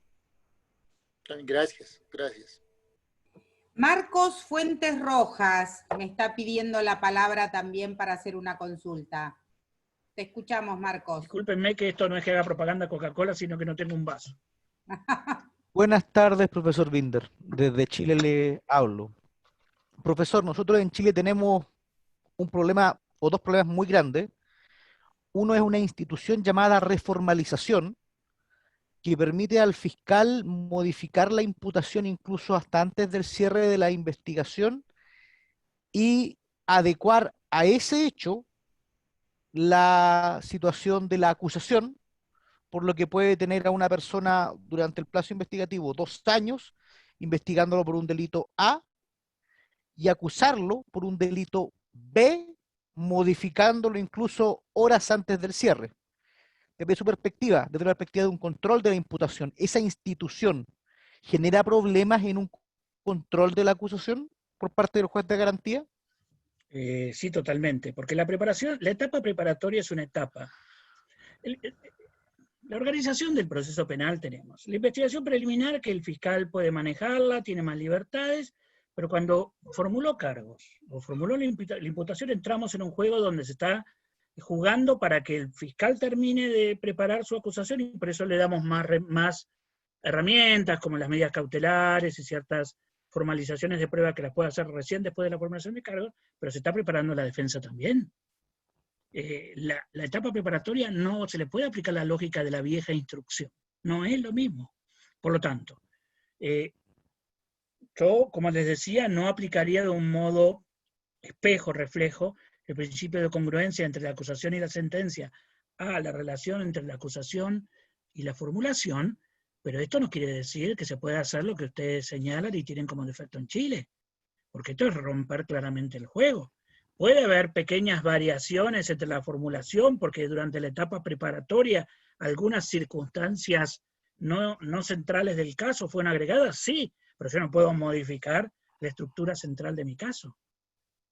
Gracias, gracias. Marcos Fuentes Rojas me está pidiendo la palabra también para hacer una consulta. Te escuchamos, Marcos. Discúlpenme que esto no es que haga propaganda Coca-Cola, sino que no tengo un vaso. Buenas tardes, profesor Binder. Desde Chile le hablo. Profesor, nosotros en Chile tenemos un problema o dos problemas muy grandes. Uno es una institución llamada reformalización, que permite al fiscal modificar la imputación incluso hasta antes del cierre de la investigación y adecuar a ese hecho la situación de la acusación, por lo que puede tener a una persona durante el plazo investigativo 2 años investigándolo por un delito A y acusarlo por un delito B, modificándolo incluso horas antes del cierre. Desde su perspectiva, desde la perspectiva de un control de la imputación, ¿esa institución genera problemas en un control de la acusación por parte del juez de garantía? Sí, totalmente, porque la etapa preparatoria es una etapa. La organización del proceso penal tenemos. La investigación preliminar, que el fiscal puede manejarla, tiene más libertades, pero cuando formuló cargos o formuló la imputación, entramos en un juego donde se está jugando para que el fiscal termine de preparar su acusación, y por eso le damos más herramientas, como las medidas cautelares y ciertas formalizaciones de prueba que las puede hacer recién después de la formulación de cargos, pero se está preparando la defensa también. La etapa preparatoria no se le puede aplicar la lógica de la vieja instrucción, no es lo mismo. Por lo tanto, yo, como les decía, no aplicaría de un modo espejo, reflejo, el principio de congruencia entre la acusación y la sentencia a la relación entre la acusación y la formulación, pero esto no quiere decir que se pueda hacer lo que ustedes señalan y tienen como defecto en Chile, porque esto es romper claramente el juego. Puede haber pequeñas variaciones entre la formulación, porque durante la etapa preparatoria algunas circunstancias no centrales del caso fueron agregadas, sí, pero yo no puedo modificar la estructura central de mi caso.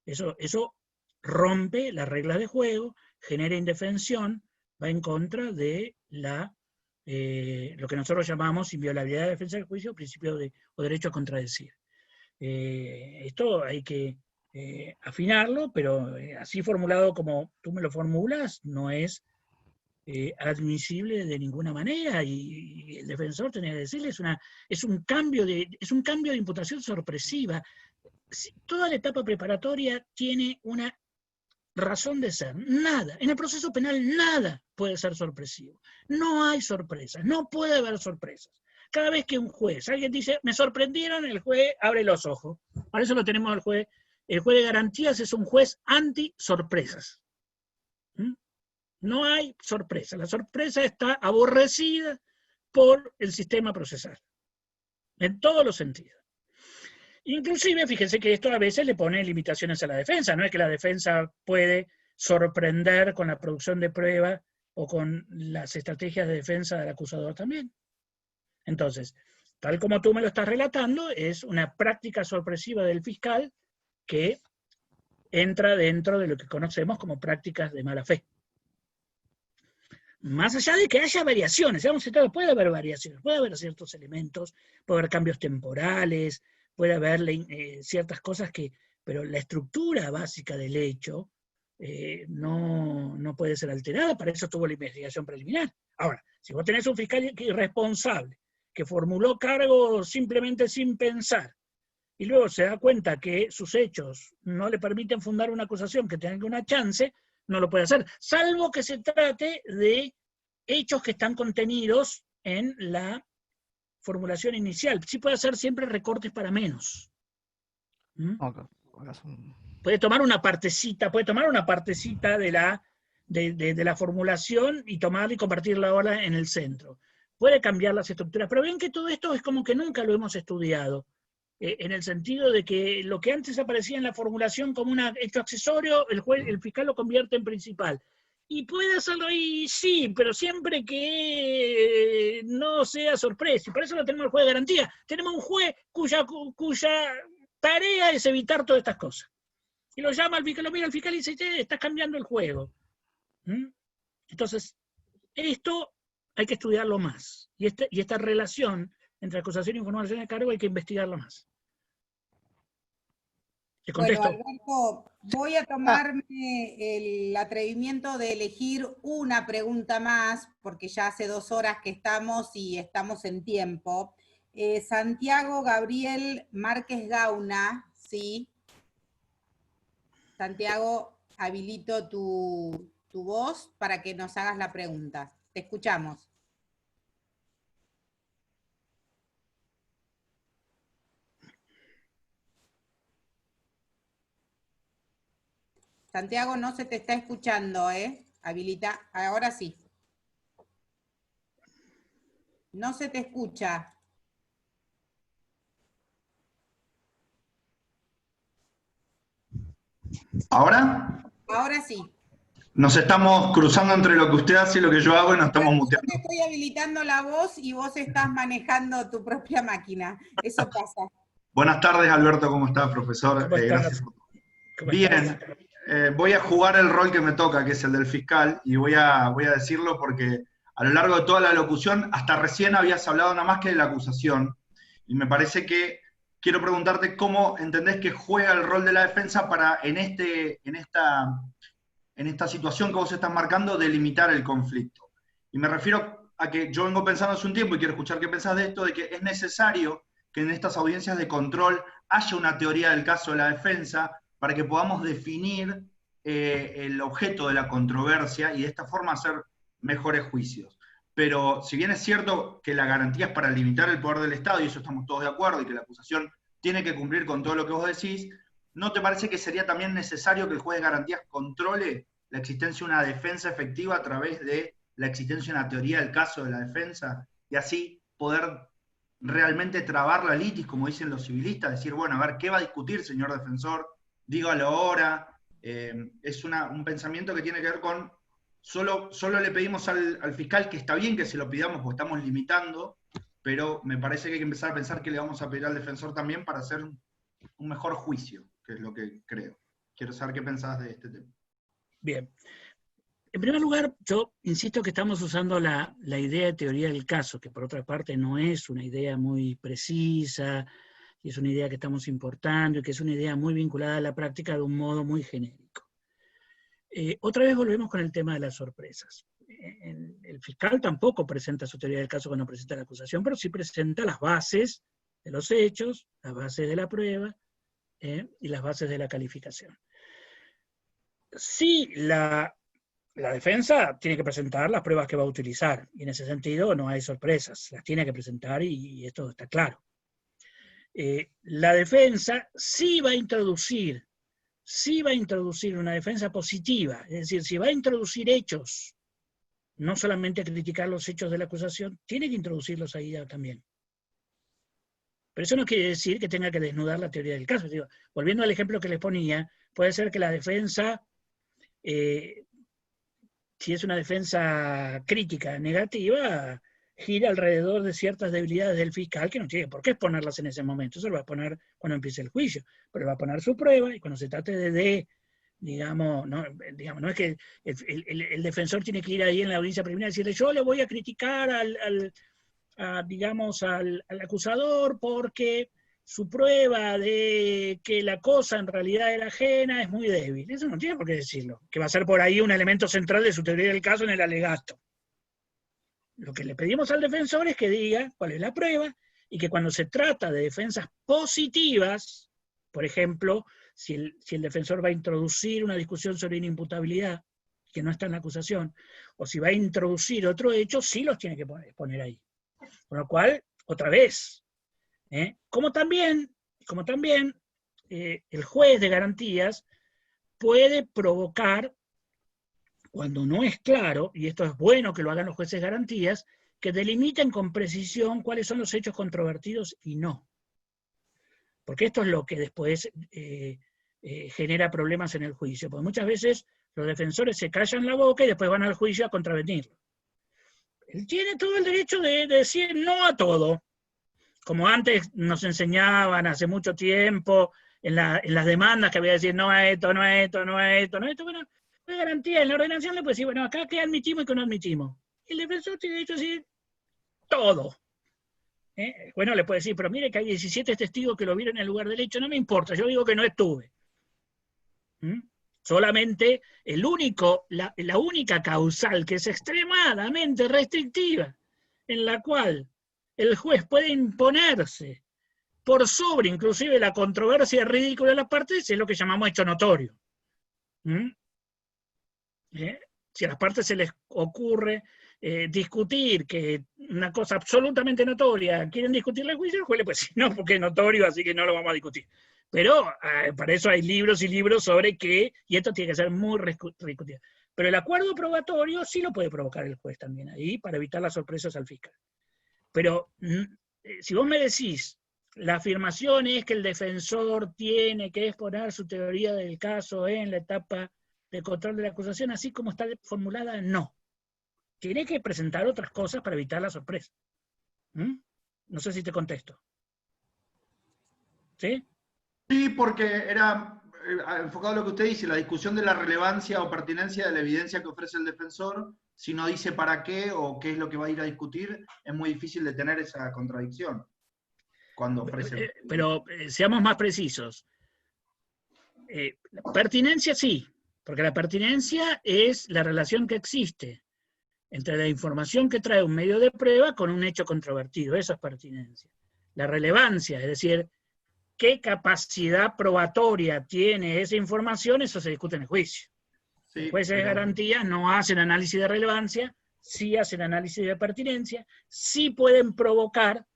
Eso rompe las reglas de juego, genera indefensión, va en contra de lo que nosotros llamamos inviolabilidad de defensa del juicio, principio o derecho a contradecir. Esto hay que afinarlo, pero así formulado como tú me lo formulas, no es admisible de ninguna manera, y el defensor tenía que decirle, es un cambio de imputación sorpresiva. Toda la etapa preparatoria tiene una razón de ser. Nada, en el proceso penal nada puede ser sorpresivo. No hay sorpresas, no puede haber sorpresas. Cada vez que un juez, alguien dice, me sorprendieron, el juez abre los ojos. Para eso lo tenemos al juez. El juez de garantías es un juez anti-sorpresas. No hay sorpresa. La sorpresa está aborrecida por el sistema procesal. En todos los sentidos. Inclusive, fíjense que esto a veces le pone limitaciones a la defensa. No es que la defensa puede sorprender con la producción de prueba o con las estrategias de defensa del acusador también. Entonces, tal como tú me lo estás relatando, es una práctica sorpresiva del fiscal que entra dentro de lo que conocemos como prácticas de mala fe. Más allá de que haya variaciones, puede haber variaciones, puede haber ciertos elementos, puede haber cambios temporales, puede haber ciertas cosas pero la estructura básica del hecho no puede ser alterada, para eso tuvo la investigación preliminar. Ahora, si vos tenés un fiscal irresponsable, que formuló cargos simplemente sin pensar, y luego se da cuenta que sus hechos no le permiten fundar una acusación que tenga una chance, no lo puede hacer, salvo que se trate de hechos que están contenidos en la formulación inicial. Sí puede hacer siempre recortes para menos. Okay. Puede tomar una partecita de la formulación y tomarla y convertirla ahora en el centro. Puede cambiar las estructuras, pero ven que todo esto es como que nunca lo hemos estudiado, en el sentido de que lo que antes aparecía en la formulación como un hecho accesorio, el fiscal lo convierte en principal. Y puede hacerlo ahí, sí, pero siempre que no sea sorpresa. Y por eso no tenemos el juez de garantía. Tenemos un juez cuya tarea es evitar todas estas cosas. Y lo llama al fiscal, lo mira al fiscal y dice, estás cambiando el juego. Entonces, esto hay que estudiarlo más. Y esta relación entre acusación y información de cargo hay que investigarlo más. ¿Te contesto? Bueno, Alberto, voy a tomarme el atrevimiento de elegir una pregunta más, porque ya hace 2 horas que estamos y estamos en tiempo. Santiago Gabriel Márquez Gauna, ¿sí? Santiago, habilito tu voz para que nos hagas la pregunta. Te escuchamos. Santiago, no se te está escuchando, ¿eh? Habilita, ahora sí. No se te escucha. ¿Ahora? Ahora sí. Nos estamos cruzando entre lo que usted hace y lo que yo hago y nos estamos muteando. Yo te estoy habilitando la voz y vos estás manejando tu propia máquina. Eso pasa. Buenas tardes, Alberto, ¿cómo estás, profesor? Gracias. Bien, voy a jugar el rol que me toca, que es el del fiscal, y voy a decirlo porque a lo largo de toda la locución, hasta recién habías hablado nada más que de la acusación, y me parece que quiero preguntarte cómo entendés que juega el rol de la defensa para, en esta situación que vos estás marcando, delimitar el conflicto. Y me refiero a que yo vengo pensando hace un tiempo, y quiero escuchar qué pensás de esto, de que es necesario que en estas audiencias de control haya una teoría del caso de la defensa para que podamos definir el objeto de la controversia y de esta forma hacer mejores juicios. Pero si bien es cierto que la garantía es para limitar el poder del Estado, y eso estamos todos de acuerdo, y que la acusación tiene que cumplir con todo lo que vos decís, ¿no te parece que sería también necesario que el juez de garantías controle la existencia de una defensa efectiva a través de la existencia de una teoría del caso de la defensa, y así poder realmente trabar la litis, como dicen los civilistas, decir, bueno, a ver, ¿qué va a discutir, señor defensor? Dígalo ahora. Es un pensamiento que tiene que ver con, solo le pedimos al fiscal, que está bien que se lo pidamos porque estamos limitando, pero me parece que hay que empezar a pensar que le vamos a pedir al defensor también para hacer un mejor juicio, que es lo que creo. Quiero saber qué pensás de este tema. Bien. En primer lugar, yo insisto que estamos usando la idea de teoría del caso, que por otra parte no es una idea muy precisa, y es una idea que estamos importando, y que es una idea muy vinculada a la práctica de un modo muy genérico. Otra vez volvemos con el tema de las sorpresas. El fiscal tampoco presenta su teoría del caso cuando presenta la acusación, pero sí presenta las bases de los hechos, las bases de la prueba, y las bases de la calificación. Sí, la defensa tiene que presentar las pruebas que va a utilizar, y en ese sentido no hay sorpresas, las tiene que presentar y esto está claro. La defensa sí va a introducir una defensa positiva, es decir, si va a introducir hechos, no solamente criticar los hechos de la acusación, tiene que introducirlos ahí también. Pero eso no quiere decir que tenga que desnudar la teoría del caso. Digo, volviendo al ejemplo que les ponía, puede ser que la defensa, si es una defensa crítica, negativa, gira alrededor de ciertas debilidades del fiscal que no tiene por qué exponerlas en ese momento. Eso lo va a poner cuando empiece el juicio. Pero va a poner su prueba y cuando se trate digamos, no es que el defensor tiene que ir ahí en la audiencia preliminar y decirle, yo le voy a criticar al acusador porque su prueba de que la cosa en realidad era ajena es muy débil. Eso no tiene por qué decirlo, que va a ser por ahí un elemento central de su teoría del caso en el alegato. Lo que le pedimos al defensor es que diga cuál es la prueba, y que cuando se trata de defensas positivas, por ejemplo, si el defensor va a introducir una discusión sobre inimputabilidad, que no está en la acusación, o si va a introducir otro hecho, sí los tiene que poner ahí. Con lo cual, otra vez, como también el juez de garantías puede provocar, cuando no es claro, y esto es bueno que lo hagan los jueces de garantías, que delimiten con precisión cuáles son los hechos controvertidos y no. Porque esto es lo que después genera problemas en el juicio. Porque muchas veces Los defensores se callan la boca y después van al juicio a contravenirlo. Él tiene todo el derecho de decir no a todo, como antes nos enseñaban hace mucho tiempo, en las demandas que había que decir no a esto, no a esto, no a esto, no a esto. Bueno, no hay garantía. En la ordenación le puede decir, bueno, acá qué admitimos y qué no admitimos. El defensor tiene derecho a decir todo. Bueno, le puede decir, pero mire que hay 17 testigos que lo vieron en el lugar del hecho, no me importa, yo digo que no estuve. Solamente la única causal que es extremadamente restrictiva, en la cual el juez puede imponerse por sobre inclusive la controversia ridícula de las partes, es lo que llamamos hecho notorio. Si a las partes se les ocurre discutir que una cosa absolutamente notoria, quieren discutirle el juicio, el juez le puede decir, no, porque es notorio, así que no lo vamos a discutir. Pero para eso hay libros y libros sobre qué, y esto tiene que ser muy discutido. Pero el acuerdo probatorio sí lo puede provocar el juez también ahí, para evitar las sorpresas al fiscal. Pero si vos me decís, la afirmación es que el defensor tiene que exponer su teoría del caso en la etapa de control de la acusación, así como está formulada, no. Tiene que presentar otras cosas para evitar la sorpresa. No sé si te contesto. ¿Sí? Sí, porque era enfocado a lo que usted dice, la discusión de la relevancia o pertinencia de la evidencia que ofrece el defensor. Si no dice para qué o qué es lo que va a ir a discutir, es muy difícil de tener esa contradicción cuando ofrece. Pero seamos más precisos. Pertinencia sí, porque la pertinencia es la relación que existe entre la información que trae un medio de prueba con un hecho controvertido. Eso es pertinencia. La relevancia, es decir, qué capacidad probatoria tiene esa información, eso se discute en el juicio. Sí, los jueces de garantía no hacen análisis de relevancia, sí hacen análisis de pertinencia, sí pueden provocar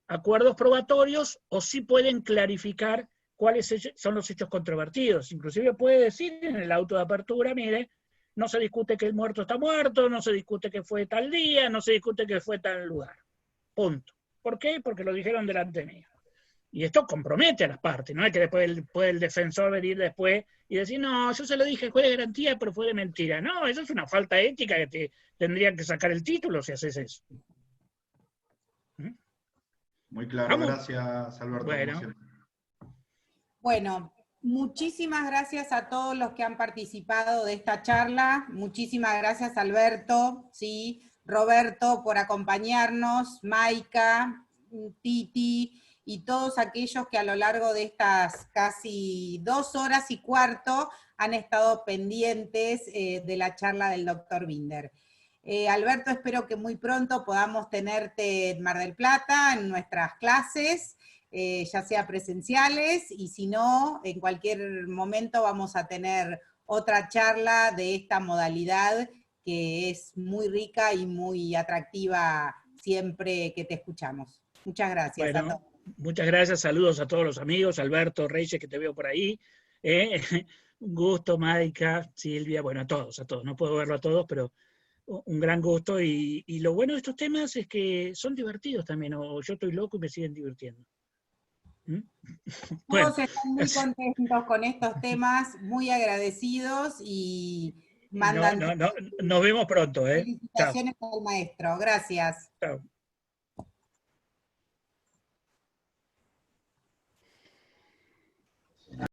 acuerdos probatorios o sí pueden clarificar cuáles son los hechos controvertidos. Inclusive puede decir en el auto de apertura, mire, no se discute que el muerto está muerto, no se discute que fue tal día, no se discute que fue tal lugar. Punto. ¿Por qué? Porque lo dijeron delante mío. Y esto compromete a las partes, no es que después puede el defensor venir después y decir, no, yo se lo dije al juez de garantía, pero fue de mentira. No, eso es una falta ética que te tendrían que sacar el título si haces eso. Muy claro, ¿vamos? Gracias, Alberto. Bueno, muchísimas gracias a todos los que han participado de esta charla. Muchísimas gracias, Alberto, ¿sí? Roberto, por acompañarnos, Maika, Titi, y todos aquellos que a lo largo de estas casi 2 horas y cuarto han estado pendientes de la charla del doctor Binder. Alberto, espero que muy pronto podamos tenerte en Mar del Plata, en nuestras clases, ya sea presenciales, y si no, en cualquier momento vamos a tener otra charla de esta modalidad que es muy rica y muy atractiva siempre que te escuchamos. Muchas gracias a todos. Muchas gracias, saludos a todos los amigos, Alberto Reyes, que te veo por ahí, un gusto, Maika, Silvia, bueno, a todos, no puedo verlo a todos, pero un gran gusto, y lo bueno de estos temas es que son divertidos también, o yo estoy loco y me siguen divirtiendo. Bueno, todos están muy contentos con estos temas, muy agradecidos, y mandan... Nos vemos pronto, Felicitaciones al maestro, gracias. Chao.